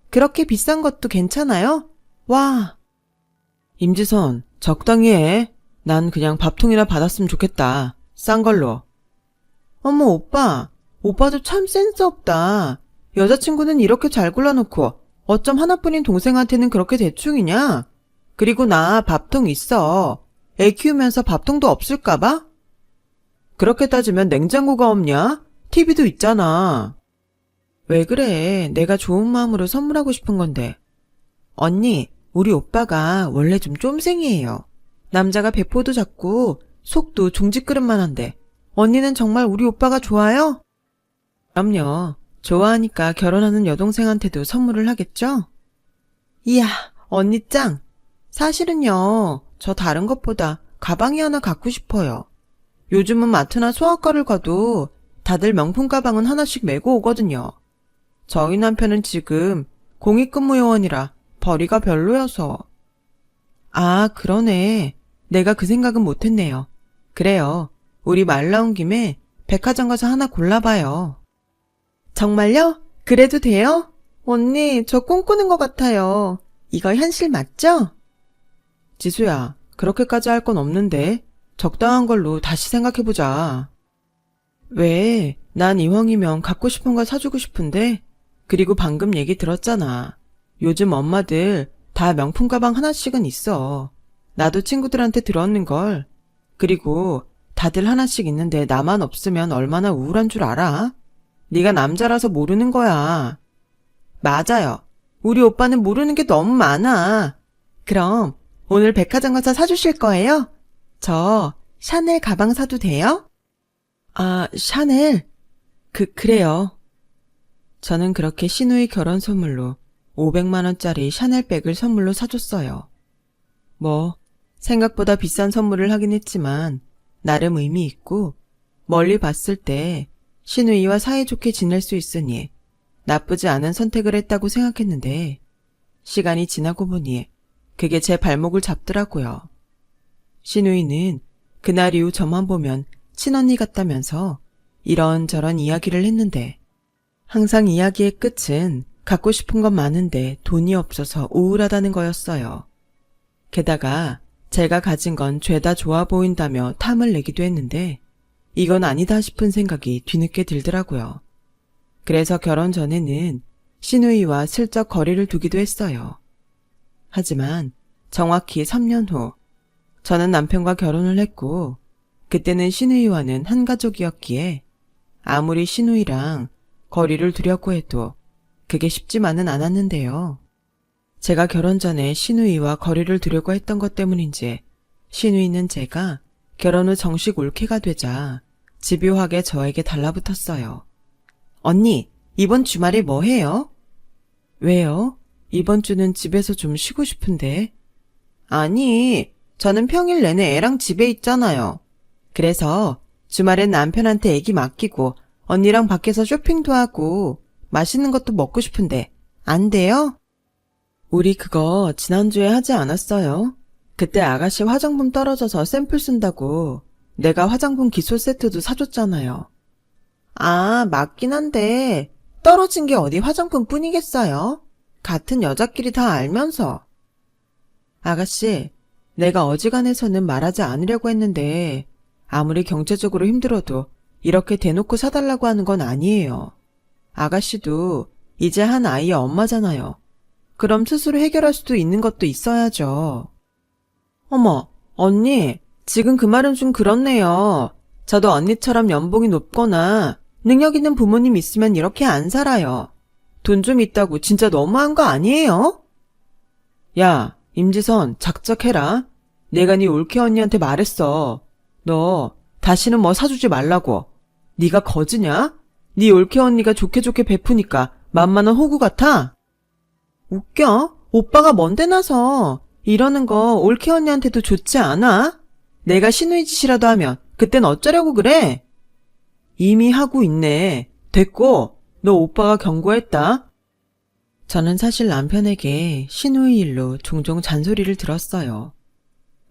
그렇게 비싼 것도 괜찮아요? 와! 임지선, 적당히 해. 난 그냥 밥통이나 받았으면 좋겠다. 싼 걸로. 어머, 오빠. 오빠도 참 센스 없다. 여자친구는 이렇게 잘 골라놓고 어쩜 하나뿐인 동생한테는 그렇게 대충이냐? 그리고 나 밥통 있어. 애 키우면서 밥통도 없을까봐? 그렇게 따지면 냉장고가 없냐? TV도 있잖아. 왜 그래? 내가 좋은 마음으로 선물하고 싶은 건데. 언니, 우리 오빠가 원래 좀 쫌생이에요. 남자가 배포도 작고 속도 종지그릇만 한데 언니는 정말 우리 오빠가 좋아요? 그럼요. 좋아하니까 결혼하는 여동생한테도 선물을 하겠죠? 이야, 언니 짱! 사실은요, 저 다른 것보다 가방이 하나 갖고 싶어요. 요즘은 마트나 소아과를 가도 다들 명품 가방은 하나씩 메고 오거든요. 저희 남편은 지금 공익근무요원이라 벌이가 별로여서. 아, 그러네. 내가 그 생각은 못했네요. 그래요. 우리 말 나온 김에 백화점 가서 하나 골라봐요. 정말요? 그래도 돼요? 언니, 저 꿈꾸는 것 같아요. 이거 현실 맞죠? 지수야, 그렇게까지 할 건 없는데 적당한 걸로 다시 생각해보자. 왜? 난 이왕이면 갖고 싶은 걸 사주고 싶은데. 그리고 방금 얘기 들었잖아. 요즘 엄마들 다 명품 가방 하나씩은 있어. 나도 친구들한테 들었는걸. 그리고 다들 하나씩 있는데 나만 없으면 얼마나 우울한 줄 알아? 네가 남자라서 모르는 거야. 맞아요. 우리 오빠는 모르는 게 너무 많아. 그럼 오늘 백화점 가서 사주실 거예요? 저 샤넬 가방 사도 돼요? 아, 샤넬? 그래요. 저는 그렇게 신우이 결혼 선물로 500만 원짜리 샤넬백을 선물로 사줬어요. 뭐 생각보다 비싼 선물을 하긴 했지만 나름 의미 있고 멀리 봤을 때 신우이와 사이좋게 지낼 수 있으니 나쁘지 않은 선택을 했다고 생각했는데 시간이 지나고 보니 그게 제 발목을 잡더라고요. 신우이는 그날 이후 저만 보면 친언니 같다면서 이런저런 이야기를 했는데 항상 이야기의 끝은 갖고 싶은 건 많은데 돈이 없어서 우울하다는 거였어요. 게다가 제가 가진 건 죄다 좋아 보인다며 탐을 내기도 했는데 이건 아니다 싶은 생각이 뒤늦게 들더라고요. 그래서 결혼 전에는 신우이와 슬쩍 거리를 두기도 했어요. 하지만 정확히 3년 후 저는 남편과 결혼을 했고 그때는 신우이와는 한 가족이었기에 아무리 신우이랑 거리를 두려고 해도 그게 쉽지만은 않았는데요. 제가 결혼 전에 신우이와 거리를 두려고 했던 것 때문인지 신우이는 제가 결혼 후 정식 올케가 되자 집요하게 저에게 달라붙었어요. 언니, 이번 주말에 뭐 해요? 왜요? 이번 주는 집에서 좀 쉬고 싶은데. 아니, 저는 평일 내내 애랑 집에 있잖아요. 그래서 주말엔 남편한테 애기 맡기고 언니랑 밖에서 쇼핑도 하고 맛있는 것도 먹고 싶은데 안 돼요? 우리 그거 지난주에 하지 않았어요? 그때 아가씨 화장품 떨어져서 샘플 쓴다고 내가 화장품 기초 세트도 사줬잖아요. 아, 맞긴 한데 떨어진 게 어디 화장품 뿐이겠어요? 같은 여자끼리 다 알면서. 아가씨, 내가 어지간해서는 말하지 않으려고 했는데 아무리 경제적으로 힘들어도 이렇게 대놓고 사달라고 하는 건 아니에요. 아가씨도 이제 한 아이의 엄마잖아요. 그럼 스스로 해결할 수도 있는 것도 있어야죠. 어머, 언니, 지금 그 말은 좀 그렇네요. 저도 언니처럼 연봉이 높거나 능력 있는 부모님 있으면 이렇게 안 살아요. 돈 좀 있다고 진짜 너무한 거 아니에요? 야, 임지선, 작작해라. 내가 네 올케 언니한테 말했어. 너 다시는 뭐 사주지 말라고. 네가 거지냐? 네 올케 언니가 좋게 좋게 베푸니까 만만한 호구 같아? 웃겨? 오빠가 뭔데 나서 이러는 거 올케 언니한테도 좋지 않아? 내가 신우이 짓이라도 하면 그땐 어쩌려고 그래? 이미 하고 있네. 됐고, 너 오빠가 경고했다. 저는 사실 남편에게 신우이 일로 종종 잔소리를 들었어요.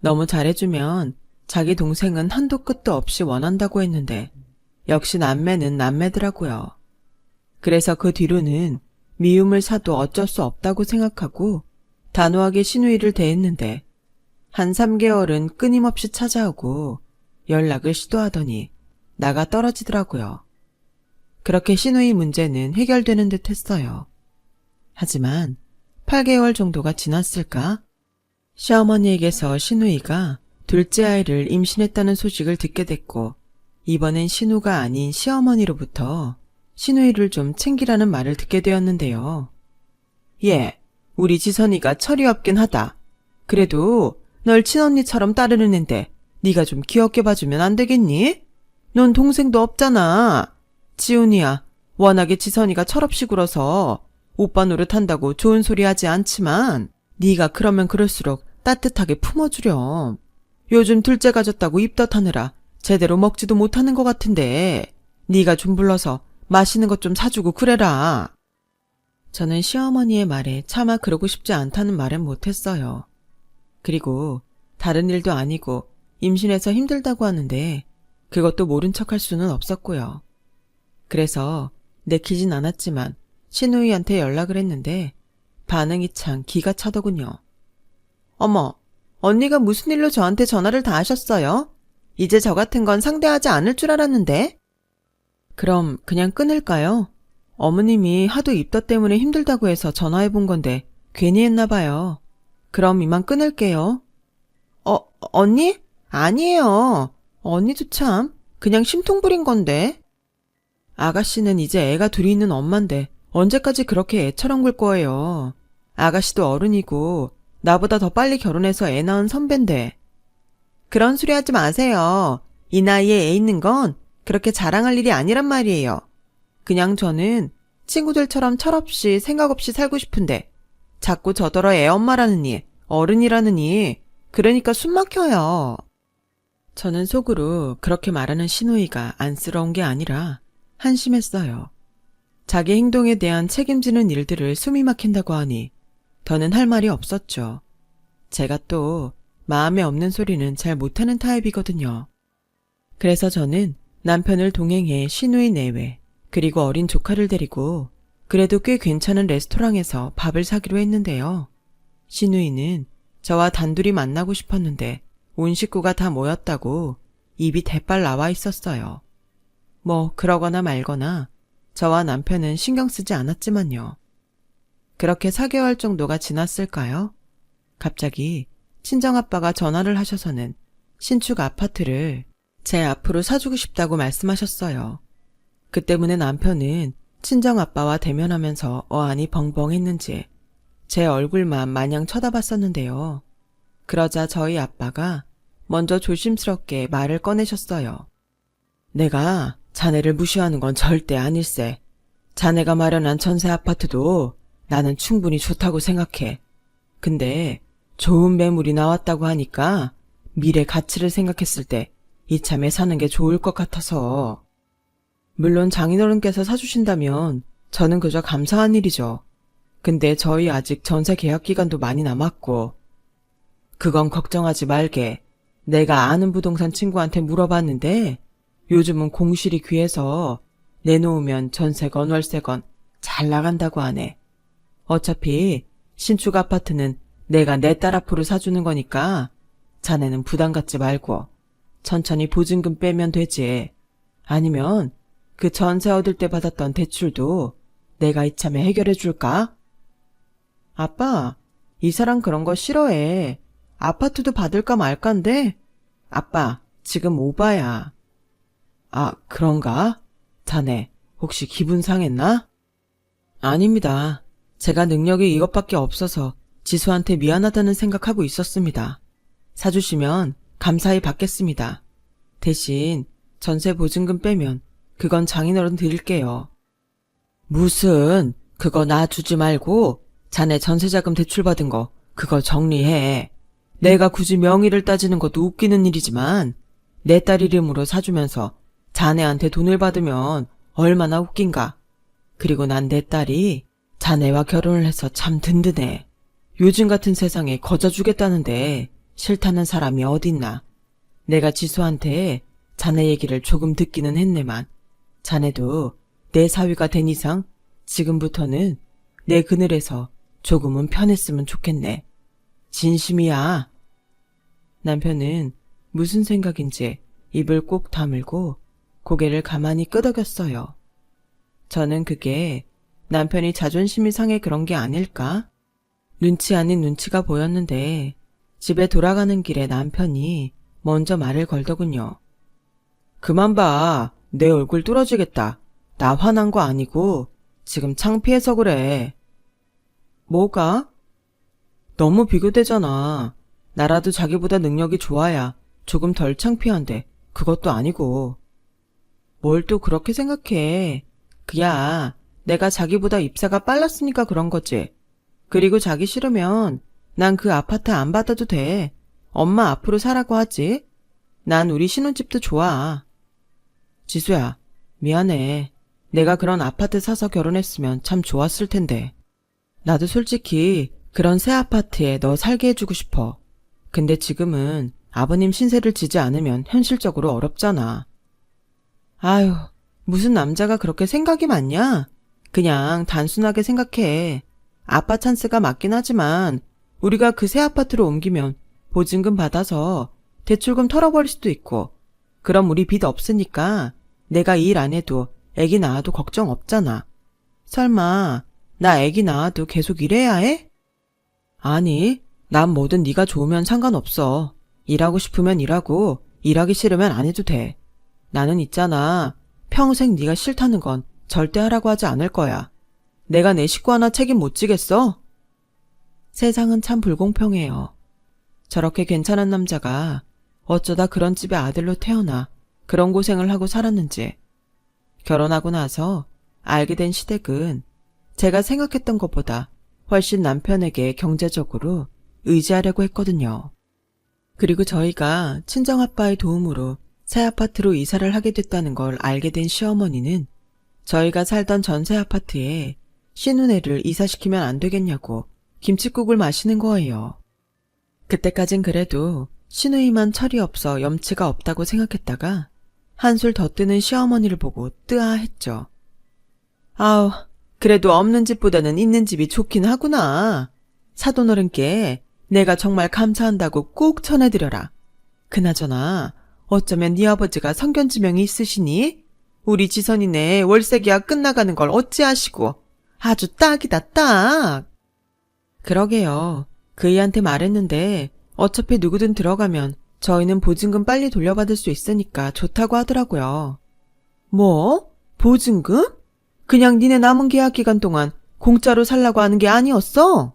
너무 잘해주면 자기 동생은 한도 끝도 없이 원한다고 했는데 역시 남매는 남매더라고요. 그래서 그 뒤로는 미움을 사도 어쩔 수 없다고 생각하고 단호하게 신우이를 대했는데 한 3개월은 끊임없이 찾아오고 연락을 시도하더니 나가 떨어지더라고요. 그렇게 신우이 문제는 해결되는 듯 했어요. 하지만 8개월 정도가 지났을까? 시어머니에게서 신우이가 둘째 아이를 임신했다는 소식을 듣게 됐고 이번엔 신우가 아닌 시어머니로부터 신우이를 좀 챙기라는 말을 듣게 되었는데요. 예, 우리 지선이가 철이 없긴 하다. 그래도 널 친언니처럼 따르는 앤데 네가 좀 귀엽게 봐주면 안 되겠니? 넌 동생도 없잖아. 지훈이야, 워낙에 지선이가 철없이 굴어서 오빠 노릇한다고 좋은 소리 하지 않지만 네가 그러면 그럴수록 따뜻하게 품어주렴. 요즘 둘째 가졌다고 입덧하느라 제대로 먹지도 못하는 것 같은데 네가 좀 불러서 맛있는 것 좀 사주고 그래라. 저는 시어머니의 말에 차마 그러고 싶지 않다는 말은 못했어요. 그리고 다른 일도 아니고 임신해서 힘들다고 하는데 그것도 모른 척할 수는 없었고요. 그래서 내키진 않았지만 신우이한테 연락을 했는데 반응이 참 기가 차더군요. 어머, 언니가 무슨 일로 저한테 전화를 다 하셨어요? 이제 저 같은 건 상대하지 않을 줄 알았는데? 그럼 그냥 끊을까요? 어머님이 하도 입덧 때문에 힘들다고 해서 전화해 본 건데 괜히 했나 봐요. 그럼 이만 끊을게요. 언니? 아니에요. 언니도 참 그냥 심통 부린 건데. 아가씨는 이제 애가 둘이 있는 엄만데 언제까지 그렇게 애처럼 굴 거예요. 아가씨도 어른이고 나보다 더 빨리 결혼해서 애 낳은 선배인데. 그런 소리 하지 마세요. 이 나이에 애 있는 건 그렇게 자랑할 일이 아니란 말이에요. 그냥 저는 친구들처럼 철없이 생각 없이 살고 싶은데 자꾸 저더러 애 엄마라느니 어른이라느니 그러니까 숨 막혀요. 저는 속으로 그렇게 말하는 신우이가 안쓰러운 게 아니라 한심했어요. 자기 행동에 대한 책임지는 일들을 숨이 막힌다고 하니 더는 할 말이 없었죠. 제가 또 마음에 없는 소리는 잘 못하는 타입이거든요. 그래서 저는 남편을 동행해 신우이 내외 그리고 어린 조카를 데리고 그래도 꽤 괜찮은 레스토랑에서 밥을 사기로 했는데요. 신우이는 저와 단둘이 만나고 싶었는데 온 식구가 다 모였다고 입이 대빨 나와 있었어요. 뭐 그러거나 말거나 저와 남편은 신경 쓰지 않았지만요. 그렇게 4개월 정도가 지났을까요? 갑자기 친정아빠가 전화를 하셔서는 신축 아파트를 제 앞으로 사주고 싶다고 말씀하셨어요. 그 때문에 남편은 친정아빠와 대면하면서 어안이 벙벙했는지 제 얼굴만 마냥 쳐다봤었는데요. 그러자 저희 아빠가 먼저 조심스럽게 말을 꺼내셨어요. 내가 자네를 무시하는 건 절대 아닐세. 자네가 마련한 전세 아파트도 나는 충분히 좋다고 생각해. 근데 좋은 매물이 나왔다고 하니까 미래 가치를 생각했을 때 이참에 사는 게 좋을 것 같아서. 물론 장인어른께서 사주신다면 저는 그저 감사한 일이죠. 근데 저희 아직 전세 계약 기간도 많이 남았고. 그건 걱정하지 말게. 내가 아는 부동산 친구한테 물어봤는데 요즘은 공실이 귀해서 내놓으면 전세건 월세건 잘 나간다고 하네. 어차피 신축 아파트는 내가 내 딸 앞으로 사주는 거니까 자네는 부담 갖지 말고 천천히 보증금 빼면 되지. 아니면 그 전세 얻을 때 받았던 대출도 내가 이참에 해결해 줄까? 아빠, 이 사람 그런 거 싫어해. 아파트도 받을까 말까인데? 아빠, 지금 오바야. 아, 그런가? 자네, 혹시 기분 상했나? 아닙니다. 제가 능력이 이것밖에 없어서 지수한테 미안하다는 생각하고 있었습니다. 사주시면 감사히 받겠습니다. 대신 전세 보증금 빼면 그건 장인어른 드릴게요. 무슨, 그거 나 주지 말고 자네 전세자금 대출받은 거 그거 정리해. 내가 굳이 명의를 따지는 것도 웃기는 일이지만 내 딸 이름으로 사주면서 자네한테 돈을 받으면 얼마나 웃긴가. 그리고 난 내 딸이 자네와 결혼을 해서 참 든든해. 요즘 같은 세상에 거저주겠다는데 싫다는 사람이 어딨나. 내가 지수한테 자네 얘기를 조금 듣기는 했네만 자네도 내 사위가 된 이상 지금부터는 내 그늘에서 조금은 편했으면 좋겠네. 진심이야. 남편은 무슨 생각인지 입을 꼭 다물고 고개를 가만히 끄덕였어요. 저는 그게 남편이 자존심이 상해 그런 게 아닐까? 눈치 아닌 눈치가 보였는데 집에 돌아가는 길에 남편이 먼저 말을 걸더군요. 그만 봐. 내 얼굴 뚫어지겠다. 나 화난 거 아니고 지금 창피해서 그래. 뭐가? 너무 비교되잖아. 나라도 자기보다 능력이 좋아야 조금 덜 창피한데 그것도 아니고. 뭘 또 그렇게 생각해. 그야 내가 자기보다 입사가 빨랐으니까 그런 거지. 그리고 자기 싫으면 난 그 아파트 안 받아도 돼. 엄마 앞으로 사라고 하지. 난 우리 신혼집도 좋아. 지수야, 미안해. 내가 그런 아파트 사서 결혼했으면 참 좋았을 텐데. 나도 솔직히 그런 새 아파트에 너 살게 해주고 싶어. 근데 지금은 아버님 신세를 지지 않으면 현실적으로 어렵잖아. 아유, 무슨 남자가 그렇게 생각이 많냐? 그냥 단순하게 생각해. 아빠 찬스가 맞긴 하지만 우리가 그 새 아파트로 옮기면 보증금 받아서 대출금 털어버릴 수도 있고, 그럼 우리 빚 없으니까 내가 일 안 해도 애기 낳아도 걱정 없잖아. 설마 나 애기 낳아도 계속 일해야 해? 아니, 난 뭐든 네가 좋으면 상관없어. 일하고 싶으면 일하고 일하기 싫으면 안 해도 돼. 나는 있잖아. 평생 네가 싫다는 건 절대 하라고 하지 않을 거야. 내가 내 식구 하나 책임 못 지겠어? 세상은 참 불공평해요. 저렇게 괜찮은 남자가 어쩌다 그런 집의 아들로 태어나 그런 고생을 하고 살았는지. 결혼하고 나서 알게 된 시댁은 제가 생각했던 것보다 훨씬 남편에게 경제적으로 의지하려고 했거든요. 그리고 저희가 친정아빠의 도움으로 새 아파트로 이사를 하게 됐다는 걸 알게 된 시어머니는 저희가 살던 전세 아파트에 신혼애를 이사시키면 안 되겠냐고 김칫국을 마시는 거예요. 그때까진 그래도 시누이만 철이 없어 염치가 없다고 생각했다가 한술 더 뜨는 시어머니를 보고 뜨아했죠. 아우, 그래도 없는 집보다는 있는 집이 좋긴 하구나. 사돈어른께 내가 정말 감사한다고 꼭 전해드려라. 그나저나 어쩌면 네 아버지가 성견지명이 있으시니? 우리 지선이네 월세 계약 끝나가는 걸 어찌하시고. 아주 딱이다, 딱. 그러게요. 그이한테 말했는데 어차피 누구든 들어가면 저희는 보증금 빨리 돌려받을 수 있으니까 좋다고 하더라고요. 뭐? 보증금? 그냥 니네 남은 계약 기간 동안 공짜로 살라고 하는 게 아니었어?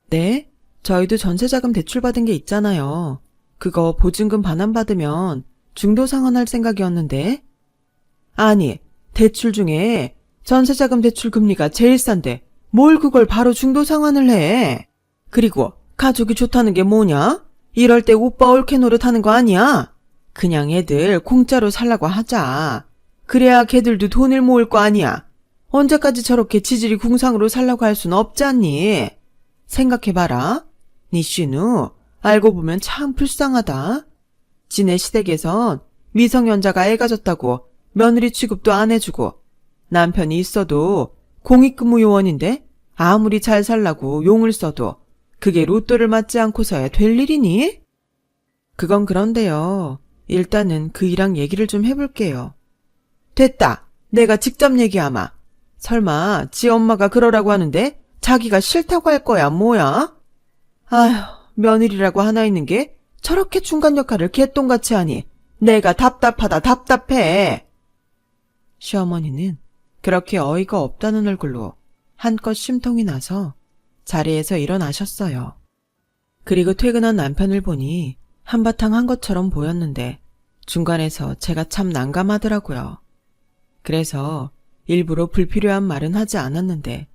네, 저희도 전세자금 대출받은 게 있잖아요. 그거 보증금 반환받으면 중도상환할 생각이었는데. 아니, 대출 중에 전세자금 대출 금리가 제일 싼데 뭘 그걸 바로 중도상환을 해. 그리고 가족이 좋다는 게 뭐냐? 이럴 때 오빠 올케 노릇하는 거 아니야? 그냥 애들 공짜로 살라고 하자. 그래야 걔들도 돈을 모을 거 아니야. 언제까지 저렇게 지질이 궁상으로 살라고 할 순 없잖니. 생각해봐라. 니 씨누 알고 보면 참 불쌍하다. 지네 시댁에선 미성년자가 애 가졌다고 며느리 취급도 안 해주고, 남편이 있어도 공익근무 요원인데 아무리 잘 살라고 용을 써도 그게 로또를 맞지 않고서야 될 일이니? 그건 그런데요. 일단은 그이랑 얘기를 좀 해볼게요. 됐다. 내가 직접 얘기하마. 설마 지 엄마가 그러라고 하는데 자기가 싫다고 할 거야 뭐야? 아휴, 며느리라고 하나 있는 게 저렇게 중간 역할을 개똥같이 하니 내가 답답하다 답답해. 시어머니는 그렇게 어이가 없다는 얼굴로 한껏 심통이 나서 자리에서 일어나셨어요. 그리고 퇴근한 남편을 보니 한바탕 한 것처럼 보였는데 중간에서 제가 참 난감하더라고요. 그래서 일부러 불필요한 말은 하지 않았는데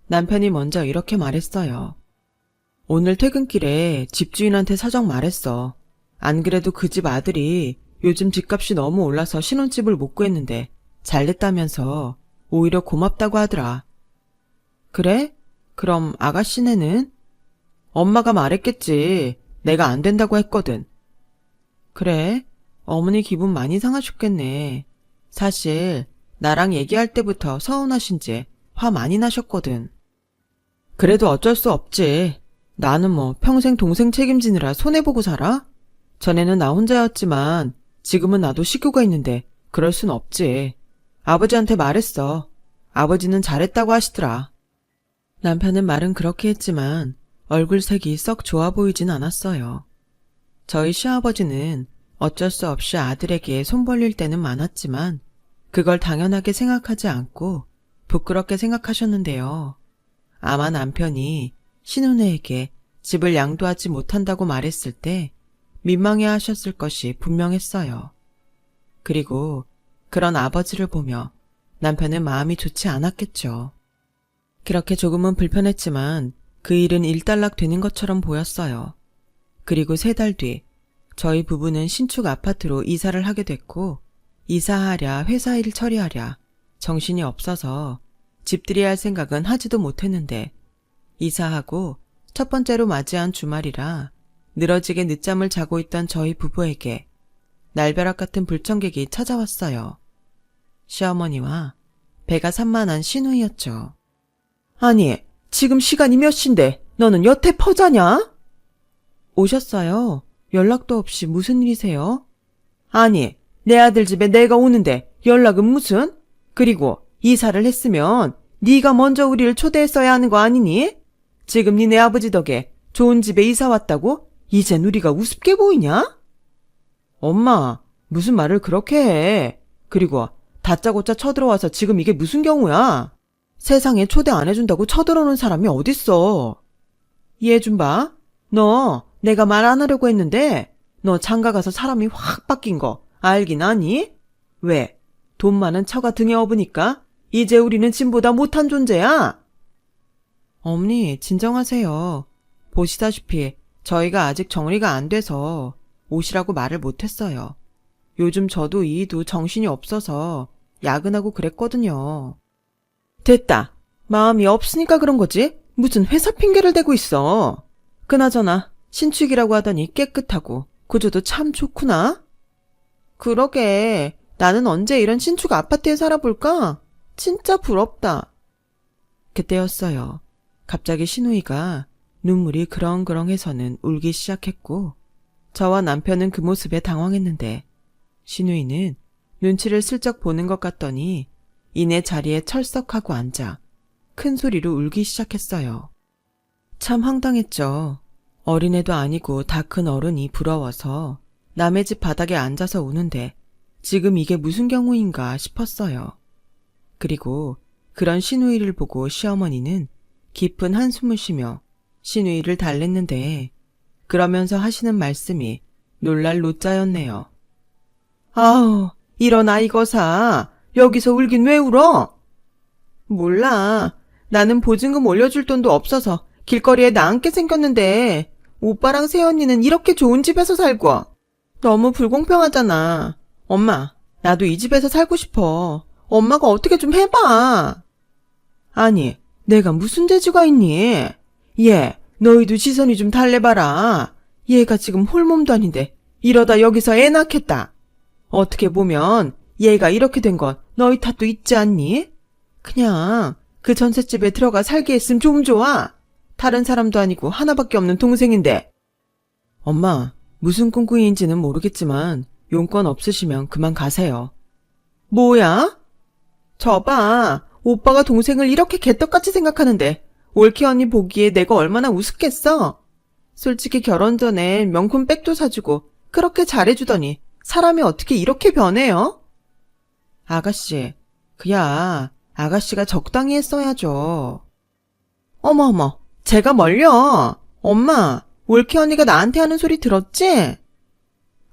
남편이 먼저 이렇게 말했어요. 오늘 퇴근길에 집주인한테 사정 말했어. 안 그래도 그 집 아들이 요즘 집값이 너무 올라서 신혼집을 못 구했는데 잘됐다면서 오히려 고맙다고 하더라. 그래? 그럼 아가씨네는? 엄마가 말했겠지. 내가 안 된다고 했거든. 그래? 어머니 기분 많이 상하셨겠네. 사실 나랑 얘기할 때부터 서운하신지 화 많이 나셨거든. 그래도 어쩔 수 없지. 나는 뭐 평생 동생 책임지느라 손해보고 살아? 전에는 나 혼자였지만 지금은 나도 식구가 있는데 그럴 순 없지. 아버지한테 말했어. 아버지는 잘했다고 하시더라. 남편은 말은 그렇게 했지만 얼굴색이 썩 좋아 보이진 않았어요. 저희 시아버지는 어쩔 수 없이 아들에게 손 벌릴 때는 많았지만 그걸 당연하게 생각하지 않고 부끄럽게 생각하셨는데요. 아마 남편이 신혼애에게 집을 양도하지 못한다고 말했을 때 민망해 하셨을 것이 분명했어요. 그리고 그런 아버지를 보며 남편은 마음이 좋지 않았겠죠. 그렇게 조금은 불편했지만 그 일은 일단락 되는 것처럼 보였어요. 그리고 3달 뒤 저희 부부는 신축 아파트로 이사를 하게 됐고 이사하랴 회사 일 처리하랴 정신이 없어서 집들이 할 생각은 하지도 못했는데 이사하고 첫 번째로 맞이한 주말이라 늘어지게 늦잠을 자고 있던 저희 부부에게 날벼락 같은 불청객이 찾아왔어요. 시어머니와 배가 산만한 시누이였죠. 아니, 지금 시간이 몇 시인데 너는 여태 퍼자냐? 오셨어요. 연락도 없이 무슨 일이세요? 아니, 내 아들 집에 내가 오는데 연락은 무슨? 그리고 이사를 했으면 네가 먼저 우리를 초대했어야 하는 거 아니니? 지금 니네 아버지 덕에 좋은 집에 이사 왔다고? 이젠 우리가 우습게 보이냐? 엄마, 무슨 말을 그렇게 해. 그리고 다짜고짜 쳐들어와서 지금 이게 무슨 경우야? 세상에 초대 안 해준다고 쳐들어오는 사람이 어딨어. 얘 좀 봐. 너 내가 말 안 하려고 했는데 너 장가 가서 사람이 확 바뀐 거 알긴 아니? 왜? 돈 많은 처가 등에 업으니까 이제 우리는 짐보다 못한 존재야? 어머니, 진정하세요. 보시다시피 저희가 아직 정리가 안 돼서 오시라고 말을 못했어요. 요즘 저도 이도 정신이 없어서 야근하고 그랬거든요. 됐다. 마음이 없으니까 그런 거지. 무슨 회사 핑계를 대고 있어. 그나저나 신축이라고 하더니 깨끗하고 구조도 참 좋구나. 그러게. 나는 언제 이런 신축 아파트에 살아볼까? 진짜 부럽다. 그때였어요. 갑자기 시누이가 눈물이 그렁그렁해서는 울기 시작했고 저와 남편은 그 모습에 당황했는데 시누이는 눈치를 슬쩍 보는 것 같더니 이내 자리에 철썩하고 앉아 큰 소리로 울기 시작했어요. 참 황당했죠. 어린애도 아니고 다 큰 어른이 부러워서 남의 집 바닥에 앉아서 우는데 지금 이게 무슨 경우인가 싶었어요. 그리고 그런 시누이를 보고 시어머니는 깊은 한숨을 쉬며 시누이를 달랬는데 그러면서 하시는 말씀이 놀랄 노자였네요. 아우, 일어나 이거사. 여기서 울긴 왜 울어? 몰라. 나는 보증금 올려줄 돈도 없어서 길거리에 나앉게 생겼는데 오빠랑 새언니는 이렇게 좋은 집에서 살고. 너무 불공평하잖아. 엄마, 나도 이 집에서 살고 싶어. 엄마가 어떻게 좀 해봐. 아니, 내가 무슨 재주가 있니? 얘, 너희도 시선이 좀 달래봐라. 얘가 지금 홀몸도 아닌데 이러다 여기서 애 낳겠다. 어떻게 보면 얘가 이렇게 된 건 너희 탓도 있지 않니? 그냥 그 전셋집에 들어가 살게 했으면 좀 좋아. 다른 사람도 아니고 하나밖에 없는 동생인데. 엄마, 무슨 꿍꿍이인지는 모르겠지만 용건 없으시면 그만 가세요. 뭐야? 저봐, 오빠가 동생을 이렇게 개떡같이 생각하는데 올케 언니 보기에 내가 얼마나 우습겠어? 솔직히 결혼 전에 명품 백도 사주고 그렇게 잘해주더니 사람이 어떻게 이렇게 변해요? 아가씨, 그야 아가씨가 적당히 했어야죠. 어머어머, 제가 뭘요? 엄마, 올케 언니가 나한테 하는 소리 들었지?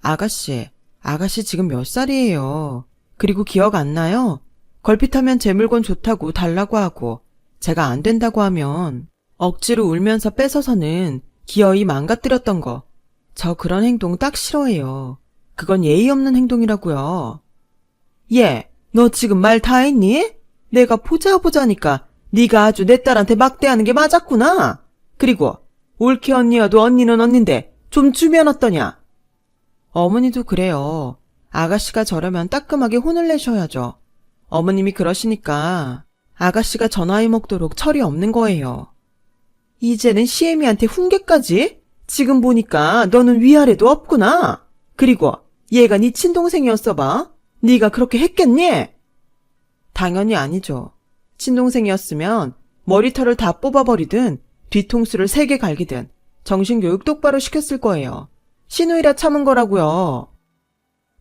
아가씨 지금 몇 살이에요? 그리고 기억 안 나요? 걸핏하면 제 물건 좋다고 달라고 하고 제가 안 된다고 하면 억지로 울면서 뺏어서는 기어이 망가뜨렸던 거. 저 그런 행동 딱 싫어해요. 그건 예의 없는 행동이라고요. 얘, 너 지금 말 다 했니? 내가 보자니까 네가 아주 내 딸한테 막대하는 게 맞았구나. 그리고 올케 언니여도 언니는 언닌데 좀 주면 어떠냐? 어머니도 그래요. 아가씨가 저러면 따끔하게 혼을 내셔야죠. 어머님이 그러시니까 아가씨가 저 나이 먹도록 철이 없는 거예요. 이제는 시애미한테 훈계까지? 지금 보니까 너는 위아래도 없구나. 그리고 얘가 네 친동생이었어 봐. 네가 그렇게 했겠니? 당연히 아니죠. 친동생이었으면 머리털을 다 뽑아버리든 뒤통수를 3개 갈기든 정신교육 똑바로 시켰을 거예요. 시누이라 참은 거라고요.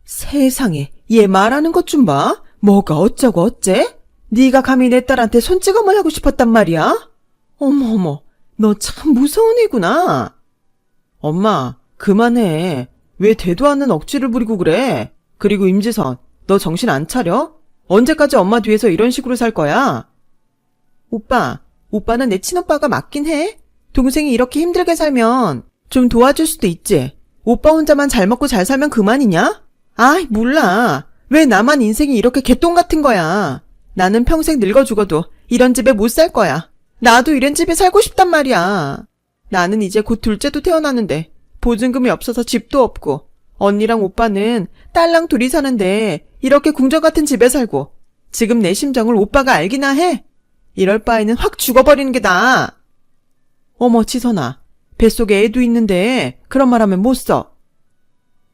세상에, 얘 말하는 것 좀 봐. 뭐가 어쩌고 어째? 네가 감히 내 딸한테 손찌검을 하고 싶었단 말이야? 어머어머, 너 참 무서운 애구나. 엄마, 그만해. 왜 되도 않는 억지를 부리고 그래? 그리고 임지선, 너 정신 안 차려? 언제까지 엄마 뒤에서 이런 식으로 살 거야? 오빠는 내 친오빠가 맞긴 해. 동생이 이렇게 힘들게 살면 좀 도와줄 수도 있지. 오빠 혼자만 잘 먹고 잘 살면 그만이냐? 아이, 몰라. 왜 나만 인생이 이렇게 개똥 같은 거야. 나는 평생 늙어 죽어도 이런 집에 못 살 거야. 나도 이런 집에 살고 싶단 말이야. 나는 이제 곧 둘째도 태어나는데 보증금이 없어서 집도 없고, 언니랑 오빠는 딸랑 둘이 사는데 이렇게 궁전 같은 집에 살고, 지금 내 심정을 오빠가 알기나 해? 이럴 바에는 확 죽어버리는 게 나아. 어머, 지선아. 뱃속에 애도 있는데 그런 말 하면 못 써.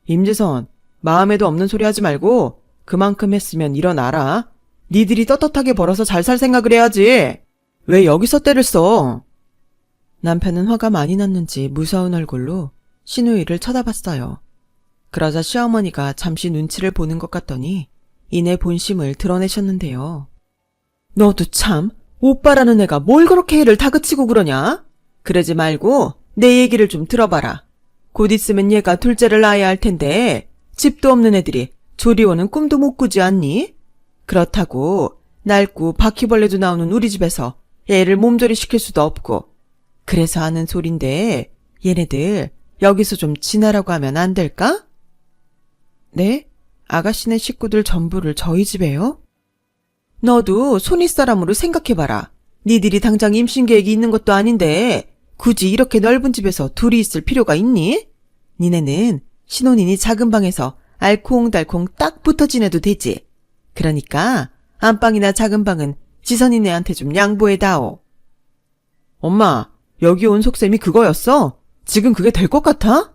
임지선, 마음에도 없는 소리 하지 말고 그만큼 했으면 일어나라. 니들이 떳떳하게 벌어서 잘 살 생각을 해야지. 왜 여기서 때를 써? 남편은 화가 많이 났는지 무서운 얼굴로 신우이를 쳐다봤어요. 그러자 시어머니가 잠시 눈치를 보는 것 같더니 이내 본심을 드러내셨는데요. 너도 참, 오빠라는 애가 뭘 그렇게 애를 다그치고 그러냐? 그러지 말고 내 얘기를 좀 들어봐라. 곧 있으면 얘가 둘째를 낳아야 할 텐데 집도 없는 애들이 조리원은 꿈도 못 꾸지 않니? 그렇다고 낡고 바퀴벌레도 나오는 우리 집에서 애를 몸조리 시킬 수도 없고, 그래서 하는 소린데 얘네들 여기서 좀 지나라고 하면 안 될까? 네? 아가씨네 식구들 전부를 저희 집에요? 너도 손윗사람으로 생각해봐라. 니들이 당장 임신 계획이 있는 것도 아닌데 굳이 이렇게 넓은 집에서 둘이 있을 필요가 있니? 니네는 신혼이니 작은 방에서 알콩달콩 딱 붙어 지내도 되지. 그러니까 안방이나 작은 방은 지선이네한테 좀 양보해다오. 엄마, 여기 온 속셈이 그거였어? 지금 그게 될 것 같아?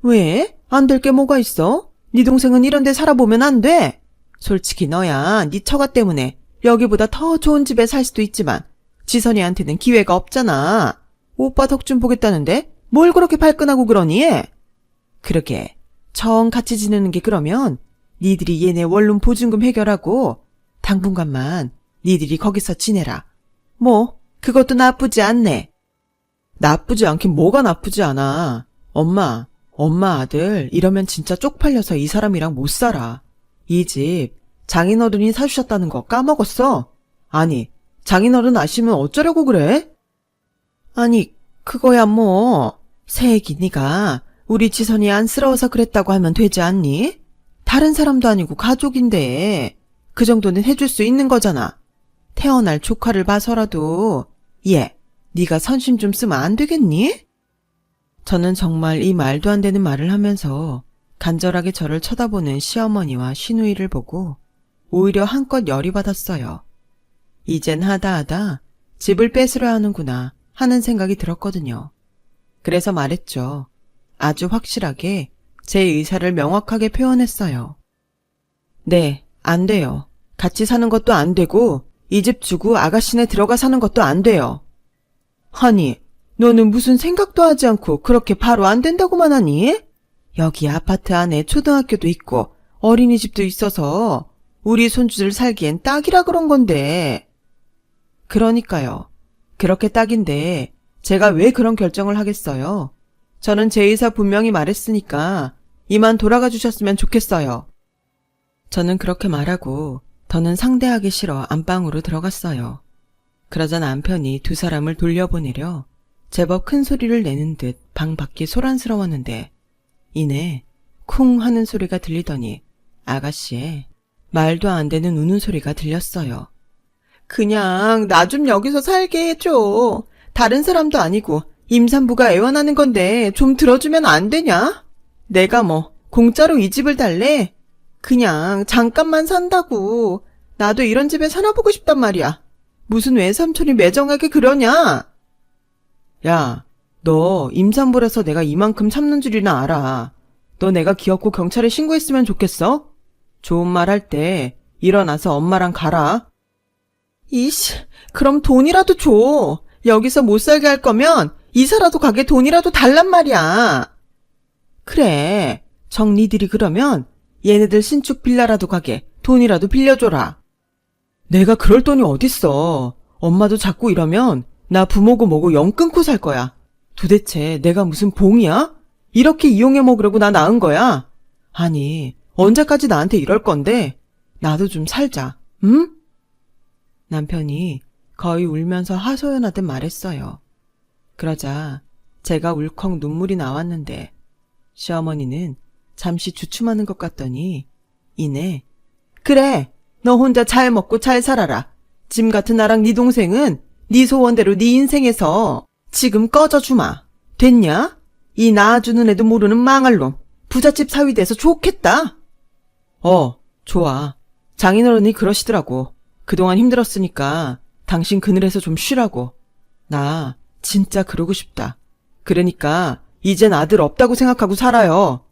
왜? 안 될 게 뭐가 있어? 네 동생은 이런 데 살아보면 안 돼. 솔직히 너야 네 처가 때문에 여기보다 더 좋은 집에 살 수도 있지만 지선이한테는 기회가 없잖아. 오빠 덕 좀 보겠다는데 뭘 그렇게 발끈하고 그러니? 그러게, 정 같이 지내는 게 그러면 니들이 얘네 원룸 보증금 해결하고 당분간만 니들이 거기서 지내라. 뭐 그것도 나쁘지 않네. 나쁘지 않긴 뭐가 나쁘지 않아. 엄마 아들 이러면 진짜 쪽팔려서 이 사람이랑 못 살아. 이 집 장인어른이 사주셨다는 거 까먹었어? 아니, 장인어른 아시면 어쩌려고 그래? 아니, 그거야 뭐 새애기 네가 우리 지선이 안쓰러워서 그랬다고 하면 되지 않니? 다른 사람도 아니고 가족인데 그 정도는 해줄 수 있는 거잖아. 태어날 조카를 봐서라도 얘, 네가 선심 좀 쓰면 안 되겠니? 저는 정말 이 말도 안 되는 말을 하면서 간절하게 저를 쳐다보는 시어머니와 시누이를 보고 오히려 한껏 열이 받았어요. 이젠 하다 집을 뺏으려 하는구나 하는 생각이 들었거든요. 그래서 말했죠. 아주 확실하게 제 의사를 명확하게 표현했어요. 네, 안 돼요. 같이 사는 것도 안 되고 이 집 주고 아가씨네 들어가 사는 것도 안 돼요. 아니, 너는 무슨 생각도 하지 않고 그렇게 바로 안 된다고만 하니? 여기 아파트 안에 초등학교도 있고 어린이집도 있어서 우리 손주들 살기엔 딱이라 그런 건데. 그러니까요. 그렇게 딱인데 제가 왜 그런 결정을 하겠어요? 저는 제 의사 분명히 말했으니까 이만 돌아가 주셨으면 좋겠어요. 저는 그렇게 말하고 더는 상대하기 싫어 안방으로 들어갔어요. 그러자 남편이 두 사람을 돌려보내려 제법 큰 소리를 내는 듯 방 밖이 소란스러웠는데 이내 쿵 하는 소리가 들리더니 아가씨의 말도 안 되는 우는 소리가 들렸어요. 그냥 나 좀 여기서 살게 해줘. 다른 사람도 아니고 임산부가 애원하는 건데 좀 들어주면 안 되냐? 내가 뭐 공짜로 이 집을 달래? 그냥 잠깐만 산다고. 나도 이런 집에 살아보고 싶단 말이야. 무슨 외삼촌이 매정하게 그러냐? 야, 너 임산부라서 내가 이만큼 참는 줄이나 알아. 너 내가 기어코 경찰에 신고했으면 좋겠어? 좋은 말 할 때 일어나서 엄마랑 가라. 이씨, 그럼 돈이라도 줘. 여기서 못 살게 할 거면 이사라도 가게 돈이라도 달란 말이야. 그래, 정리들이 그러면 얘네들 신축 빌라라도 가게 돈이라도 빌려줘라. 내가 그럴 돈이 어딨어. 엄마도 자꾸 이러면 나 부모고 뭐고 영 끊고 살 거야. 도대체 내가 무슨 봉이야? 이렇게 이용해 먹으려고 나 낳은 거야? 아니, 언제까지 나한테 이럴 건데? 나도 좀 살자, 응? 남편이 거의 울면서 하소연하듯 말했어요. 그러자 제가 울컥 눈물이 나왔는데 시어머니는 잠시 주춤하는 것 같더니 이내 그래, 너 혼자 잘 먹고 잘 살아라. 짐 같은 나랑 네 동생은 네 소원대로 네 인생에서 지금 꺼져주마. 됐냐? 이 낳아주는 애도 모르는 망할 놈. 부잣집 사위 돼서 좋겠다. 좋아. 장인어른이 그러시더라고. 그동안 힘들었으니까 당신 그늘에서 좀 쉬라고. 나 진짜 그러고 싶다. 그러니까 이젠 아들 없다고 생각하고 살아요.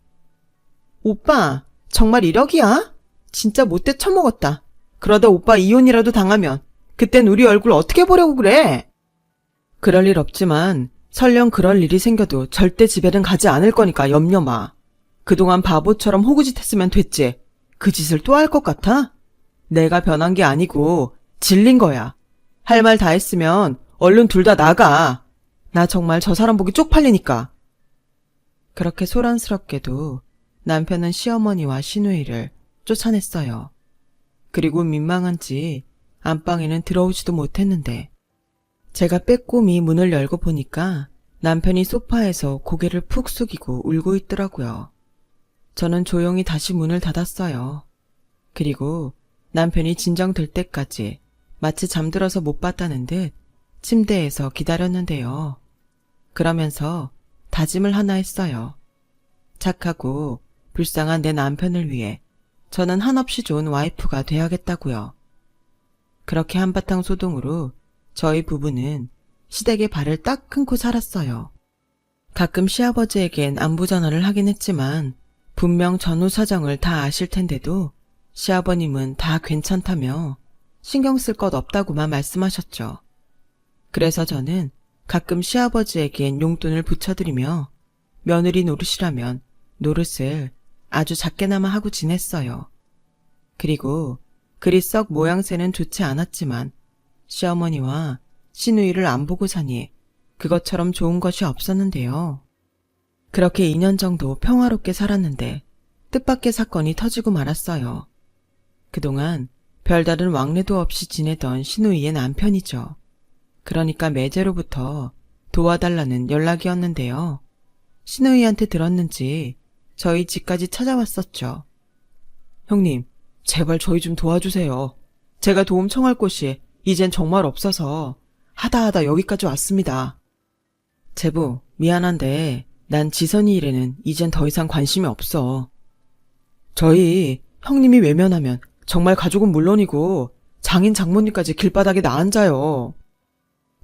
오빠, 정말 이러기야? 진짜 못돼 처먹었다. 그러다 오빠 이혼이라도 당하면 그땐 우리 얼굴 어떻게 보려고 그래? 그럴 일 없지만 설령 그럴 일이 생겨도 절대 집에는 가지 않을 거니까 염려 마. 그동안 바보처럼 호구짓 했으면 됐지. 그 짓을 또 할 것 같아? 내가 변한 게 아니고 질린 거야. 할 말 다 했으면 얼른 둘 다 나가. 나 정말 저 사람 보기 쪽팔리니까. 그렇게 소란스럽게도 남편은 시어머니와 시누이를 쫓아냈어요. 그리고 민망한지 안방에는 들어오지도 못했는데 제가 빼꼼히 문을 열고 보니까 남편이 소파에서 고개를 푹 숙이고 울고 있더라고요. 저는 조용히 다시 문을 닫았어요. 그리고 남편이 진정될 때까지 마치 잠들어서 못 봤다는 듯 침대에서 기다렸는데요. 그러면서 다짐을 하나 했어요. 착하고 불쌍한 내 남편을 위해 저는 한없이 좋은 와이프가 돼야겠다고요. 그렇게 한바탕 소동으로 저희 부부는 시댁에 발을 딱 끊고 살았어요. 가끔 시아버지에겐 안부 전화를 하긴 했지만 분명 전후 사정을 다 아실 텐데도 시아버님은 다 괜찮다며 신경 쓸 것 없다고만 말씀하셨죠. 그래서 저는 가끔 시아버지에겐 용돈을 붙여드리며 며느리 노릇이라면 노릇을 아주 작게나마 하고 지냈어요. 그리고 그리 썩 모양새는 좋지 않았지만 시어머니와 시누이를 안 보고 사니 그것처럼 좋은 것이 없었는데요. 그렇게 2년 정도 평화롭게 살았는데 뜻밖의 사건이 터지고 말았어요. 그동안 별다른 왕래도 없이 지내던 시누이의 남편이죠. 그러니까 매제로부터 도와달라는 연락이었는데요. 시누이한테 들었는지 저희 집까지 찾아왔었죠. 형님, 제발 저희 좀 도와주세요. 제가 도움 청할 곳이 이젠 정말 없어서 하다 여기까지 왔습니다. 제부, 미안한데 난 지선이 일에는 이젠 더 이상 관심이 없어. 저희 형님이 외면하면 정말 가족은 물론이고 장인 장모님까지 길바닥에 나앉아요.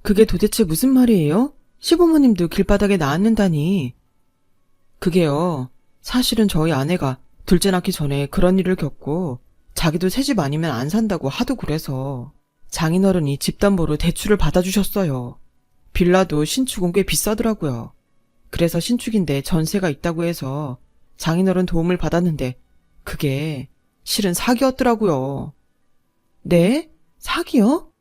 그게 도대체 무슨 말이에요? 시부모님도 길바닥에 나앉는다니. 그게요. 사실은 저희 아내가 둘째 낳기 전에 그런 일을 겪고 자기도 새집 아니면 안 산다고 하도 그래서 장인어른이 집담보로 대출을 받아주셨어요. 빌라도 신축은 꽤 비싸더라고요. 그래서 신축인데 전세가 있다고 해서 장인어른 도움을 받았는데 그게 실은 사기였더라고요. 네? 사기요?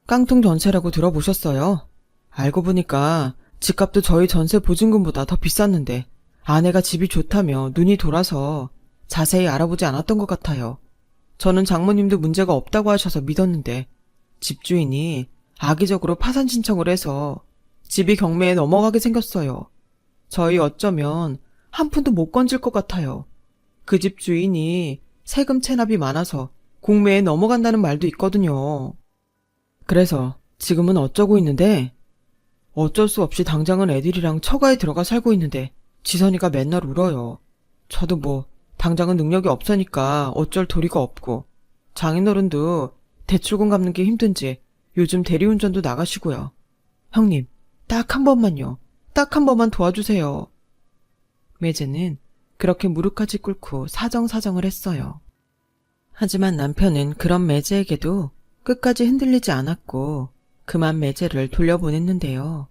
깡통 전세라고 들어보셨어요? 알고 보니까 집값도 저희 전세 보증금보다 더 비쌌는데 아내가 집이 좋다며 눈이 돌아서 자세히 알아보지 않았던 것 같아요. 저는 장모님도 문제가 없다고 하셔서 믿었는데 집주인이 악의적으로 파산 신청을 해서 집이 경매에 넘어가게 생겼어요. 저희 어쩌면 한 푼도 못 건질 것 같아요. 그 집 주인이 세금 체납이 많아서 공매에 넘어간다는 말도 있거든요. 그래서 지금은 어쩌고 있는데 어쩔 수 없이 당장은 애들이랑 처가에 들어가 살고 있는데 지선이가 맨날 울어요. 저도 뭐 당장은 능력이 없으니까 어쩔 도리가 없고 장인어른도 대출금 갚는 게 힘든지 요즘 대리운전도 나가시고요. 형님, 딱 한 번만요. 딱 한 번만 도와주세요. 매제는 그렇게 무릎까지 꿇고 사정사정을 했어요. 하지만 남편은 그런 매제에게도 끝까지 흔들리지 않았고 그만 매제를 돌려보냈는데요.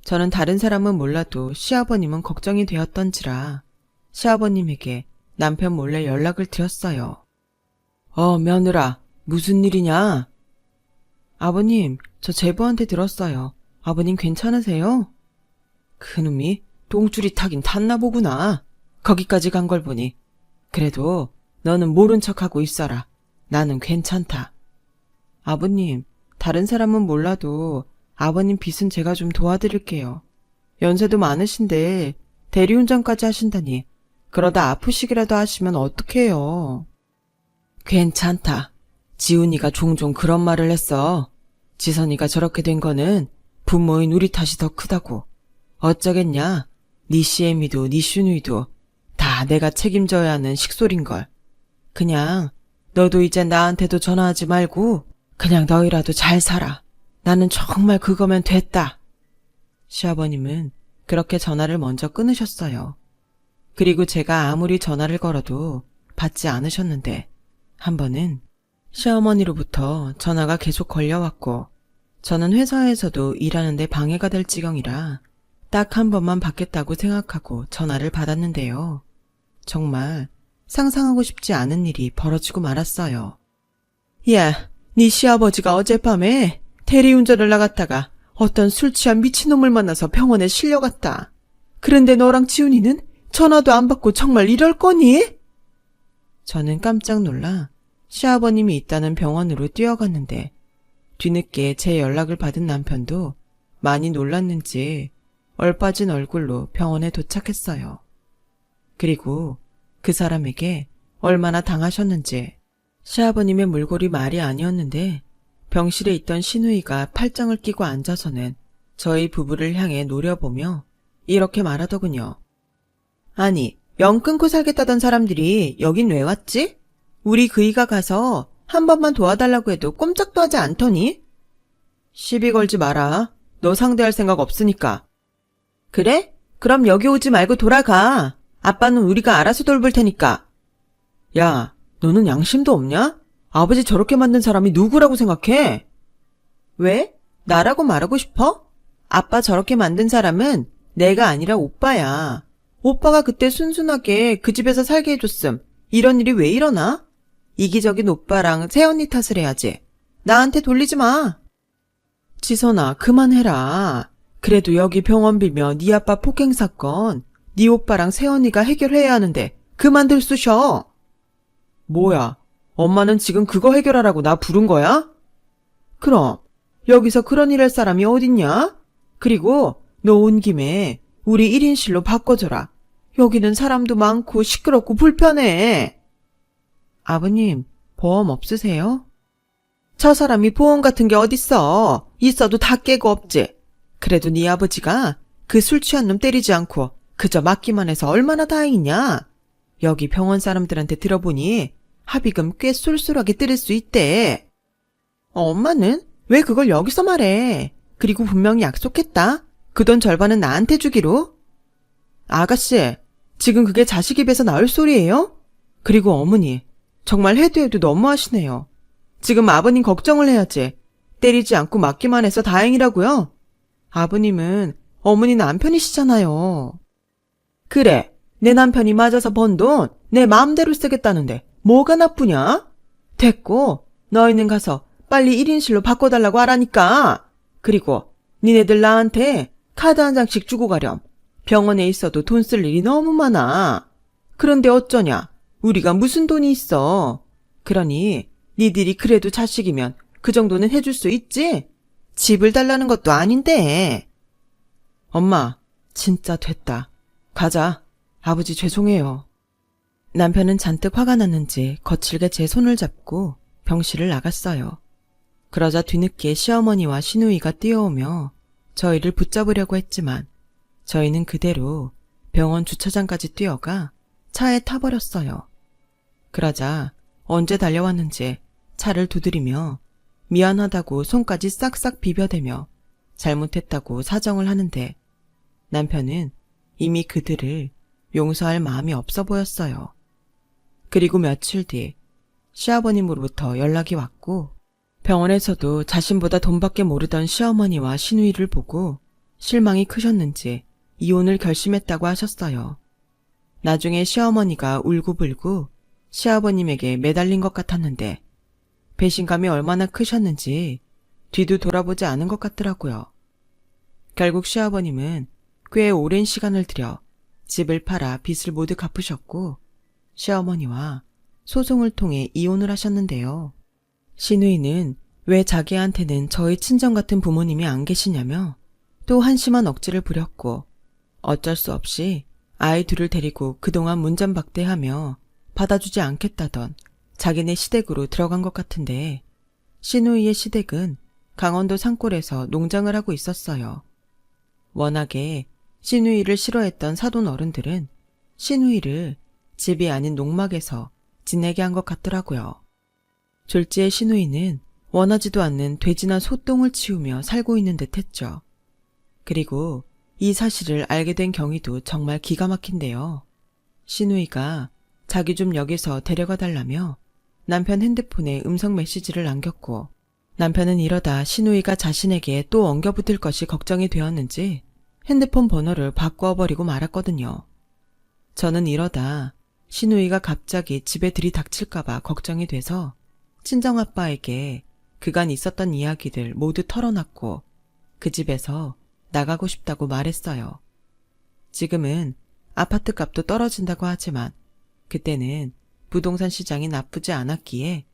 저는 다른 사람은 몰라도 시아버님은 걱정이 되었던지라 시아버님에게 남편 몰래 연락을 드렸어요. 며느라, 무슨 일이냐? 아버님, 저 제부한테 들었어요. 아버님 괜찮으세요? 그놈이 똥줄이 타긴 탔나 보구나. 거기까지 간 걸 보니. 그래도 너는 모른 척하고 있어라. 나는 괜찮다. 아버님, 다른 사람은 몰라도 아버님 빚은 제가 좀 도와드릴게요. 연세도 많으신데 대리운전까지 하신다니 그러다 아프시기라도 하시면 어떡해요. 괜찮다. 지훈이가 종종 그런 말을 했어. 지선이가 저렇게 된 거는 부모인 우리 탓이 더 크다고. 어쩌겠냐. 니 시애미도 니 슈누이도 다 내가 책임져야 하는 식솔인걸. 그냥 너도 이제 나한테도 전화하지 말고 그냥 너희라도 잘 살아. 나는 정말 그거면 됐다. 시아버님은 그렇게 전화를 먼저 끊으셨어요. 그리고 제가 아무리 전화를 걸어도 받지 않으셨는데 한 번은 시어머니로부터 전화가 계속 걸려왔고 저는 회사에서도 일하는데 방해가 될 지경이라 딱 한 번만 받겠다고 생각하고 전화를 받았는데요. 정말 상상하고 싶지 않은 일이 벌어지고 말았어요. 야, 네 시아버지가 어젯밤에 대리운전을 나갔다가 어떤 술 취한 미친놈을 만나서 병원에 실려갔다. 그런데 너랑 지훈이는 전화도 안 받고 정말 이럴 거니? 저는 깜짝 놀라 시아버님이 있다는 병원으로 뛰어갔는데 뒤늦게 제 연락을 받은 남편도 많이 놀랐는지 얼빠진 얼굴로 병원에 도착했어요. 그리고 그 사람에게 얼마나 당하셨는지 시아버님의 몰골이 말이 아니었는데 병실에 있던 시누이가 팔짱을 끼고 앉아서는 저희 부부를 향해 노려보며 이렇게 말하더군요. 아니, 영 끊고 살겠다던 사람들이 여긴 왜 왔지? 우리 그이가 가서 한 번만 도와달라고 해도 꼼짝도 하지 않더니? 시비 걸지 마라. 너 상대할 생각 없으니까. 그래? 그럼 여기 오지 말고 돌아가. 아빠는 우리가 알아서 돌볼 테니까. 야, 너는 양심도 없냐? 아버지 저렇게 만든 사람이 누구라고 생각해? 왜? 나라고 말하고 싶어? 아빠 저렇게 만든 사람은 내가 아니라 오빠야. 오빠가 그때 순순하게 그 집에서 살게 해줬음. 이런 일이 왜 일어나? 이기적인 오빠랑 새언니 탓을 해야지. 나한테 돌리지 마. 지선아, 그만해라. 그래도 여기 병원 빌며 네 아빠 폭행 사건 네 오빠랑 새언니가 해결해야 하는데 그만 들쑤셔. 뭐야, 엄마는 지금 그거 해결하라고 나 부른 거야? 그럼 여기서 그런 일 할 사람이 어딨냐? 그리고 너 온 김에 우리 1인실로 바꿔줘라. 여기는 사람도 많고 시끄럽고 불편해. 아버님, 보험 없으세요? 저 사람이 보험 같은 게 어딨어. 있어도 다 깨고 없지. 그래도 네 아버지가 그 술 취한 놈 때리지 않고 그저 맞기만 해서 얼마나 다행이냐. 여기 병원 사람들한테 들어보니 합의금 꽤 쏠쏠하게 때릴 수 있대. 엄마는 왜 그걸 여기서 말해. 그리고 분명히 약속했다. 그 돈 절반은 나한테 주기로. 아가씨, 지금 그게 자식 입에서 나올 소리예요? 그리고 어머니, 정말 해도 너무하시네요. 지금 아버님 걱정을 해야지. 때리지 않고 맞기만 해서 다행이라고요? 아버님은 어머니 남편이시잖아요. 그래, 내 남편이 맞아서 번 돈 내 마음대로 쓰겠다는데 뭐가 나쁘냐? 됐고, 너희는 가서 빨리 1인실로 바꿔달라고 하라니까. 그리고 니네들 나한테 카드 한 장씩 주고 가렴. 병원에 있어도 돈 쓸 일이 너무 많아. 그런데 어쩌냐? 우리가 무슨 돈이 있어. 그러니 니들이 그래도 자식이면 그 정도는 해줄 수 있지? 집을 달라는 것도 아닌데. 엄마, 진짜 됐다. 가자. 아버지 죄송해요. 남편은 잔뜩 화가 났는지 거칠게 제 손을 잡고 병실을 나갔어요. 그러자 뒤늦게 시어머니와 시누이가 뛰어오며 저희를 붙잡으려고 했지만 저희는 그대로 병원 주차장까지 뛰어가 차에 타버렸어요. 그러자 언제 달려왔는지 차를 두드리며 미안하다고 손까지 싹싹 비벼대며 잘못했다고 사정을 하는데 남편은 이미 그들을 용서할 마음이 없어 보였어요. 그리고 며칠 뒤 시아버님으로부터 연락이 왔고 병원에서도 자신보다 돈밖에 모르던 시어머니와 시누이를 보고 실망이 크셨는지 이혼을 결심했다고 하셨어요. 나중에 시어머니가 울고불고 시아버님에게 매달린 것 같았는데 배신감이 얼마나 크셨는지 뒤도 돌아보지 않은 것 같더라고요. 결국 시아버님은 꽤 오랜 시간을 들여 집을 팔아 빚을 모두 갚으셨고 시어머니와 소송을 통해 이혼을 하셨는데요. 신우이는 왜 자기한테는 저희 친정 같은 부모님이 안 계시냐며 또 한심한 억지를 부렸고 어쩔 수 없이 아이 둘을 데리고 그동안 문전박대하며 받아주지 않겠다던 자기네 시댁으로 들어간 것 같은데 신우이의 시댁은 강원도 산골에서 농장을 하고 있었어요. 워낙에 신우이를 싫어했던 사돈 어른들은 신우이를 집이 아닌 농막에서 지내게 한 것 같더라고요. 졸지의 신우이는 원하지도 않는 돼지나 소똥을 치우며 살고 있는 듯 했죠. 그리고 이 사실을 알게 된 경위도 정말 기가 막힌데요. 신우이가 자기 좀 여기서 데려가 달라며 남편 핸드폰에 음성 메시지를 남겼고 남편은 이러다 신우이가 자신에게 또 엉겨붙을 것이 걱정이 되었는지 핸드폰 번호를 바꾸어버리고 말았거든요. 저는 이러다 신우이가 갑자기 집에 들이닥칠까봐 걱정이 돼서 친정아빠에게 그간 있었던 이야기들 모두 털어놨고 그 집에서 나가고 싶다고 말했어요. 지금은 아파트 값도 떨어진다고 하지만 그때는 부동산 시장이 나쁘지 않았기에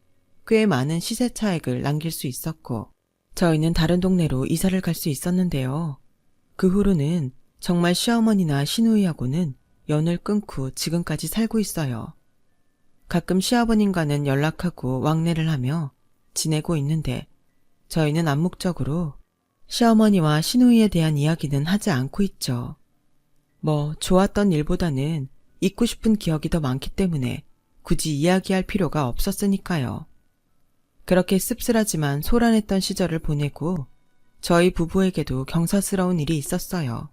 꽤 많은 시세 차익을 남길 수 있었고 저희는 다른 동네로 이사를 갈 수 있었는데요. 그 후로는 정말 시어머니나 신우이하고는 연을 끊고 지금까지 살고 있어요. 가끔 시아버님과는 연락하고 왕래를 하며 지내고 있는데 저희는 암묵적으로 시어머니와 신우이에 대한 이야기는 하지 않고 있죠. 뭐 좋았던 일보다는 잊고 싶은 기억이 더 많기 때문에 굳이 이야기할 필요가 없었으니까요. 그렇게 씁쓸하지만 소란했던 시절을 보내고 저희 부부에게도 경사스러운 일이 있었어요.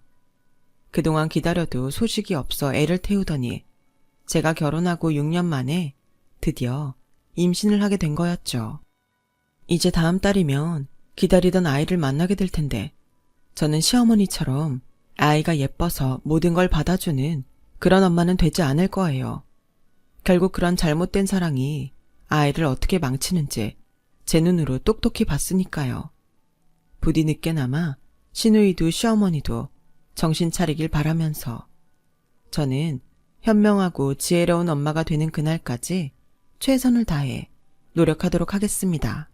그동안 기다려도 소식이 없어 애를 태우더니 제가 결혼하고 6년 만에 드디어 임신을 하게 된 거였죠. 이제 다음 달이면 기다리던 아이를 만나게 될 텐데 저는 시어머니처럼 아이가 예뻐서 모든 걸 받아주는 그런 엄마는 되지 않을 거예요. 결국 그런 잘못된 사랑이 아이를 어떻게 망치는지 제 눈으로 똑똑히 봤으니까요. 부디 늦게나마 신우이도 시어머니도 정신 차리길 바라면서 저는 현명하고 지혜로운 엄마가 되는 그날까지 최선을 다해 노력하도록 하겠습니다.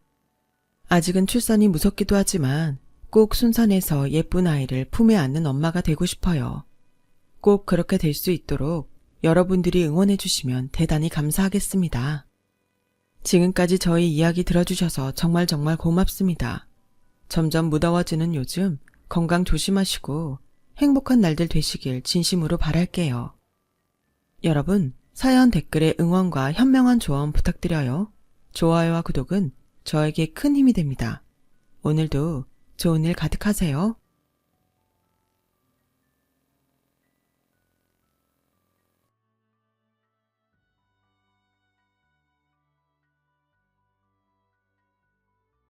아직은 출산이 무섭기도 하지만 꼭 순산해서 예쁜 아이를 품에 안는 엄마가 되고 싶어요. 꼭 그렇게 될 수 있도록 여러분들이 응원해 주시면 대단히 감사하겠습니다. 지금까지 저희 이야기 들어주셔서 정말 고맙습니다. 점점 무더워지는 요즘 건강 조심하시고 행복한 날들 되시길 진심으로 바랄게요. 여러분, 사연 댓글에 응원과 현명한 조언 부탁드려요. 좋아요와 구독은 저에게 큰 힘이 됩니다. 오늘도 좋은 일 가득하세요.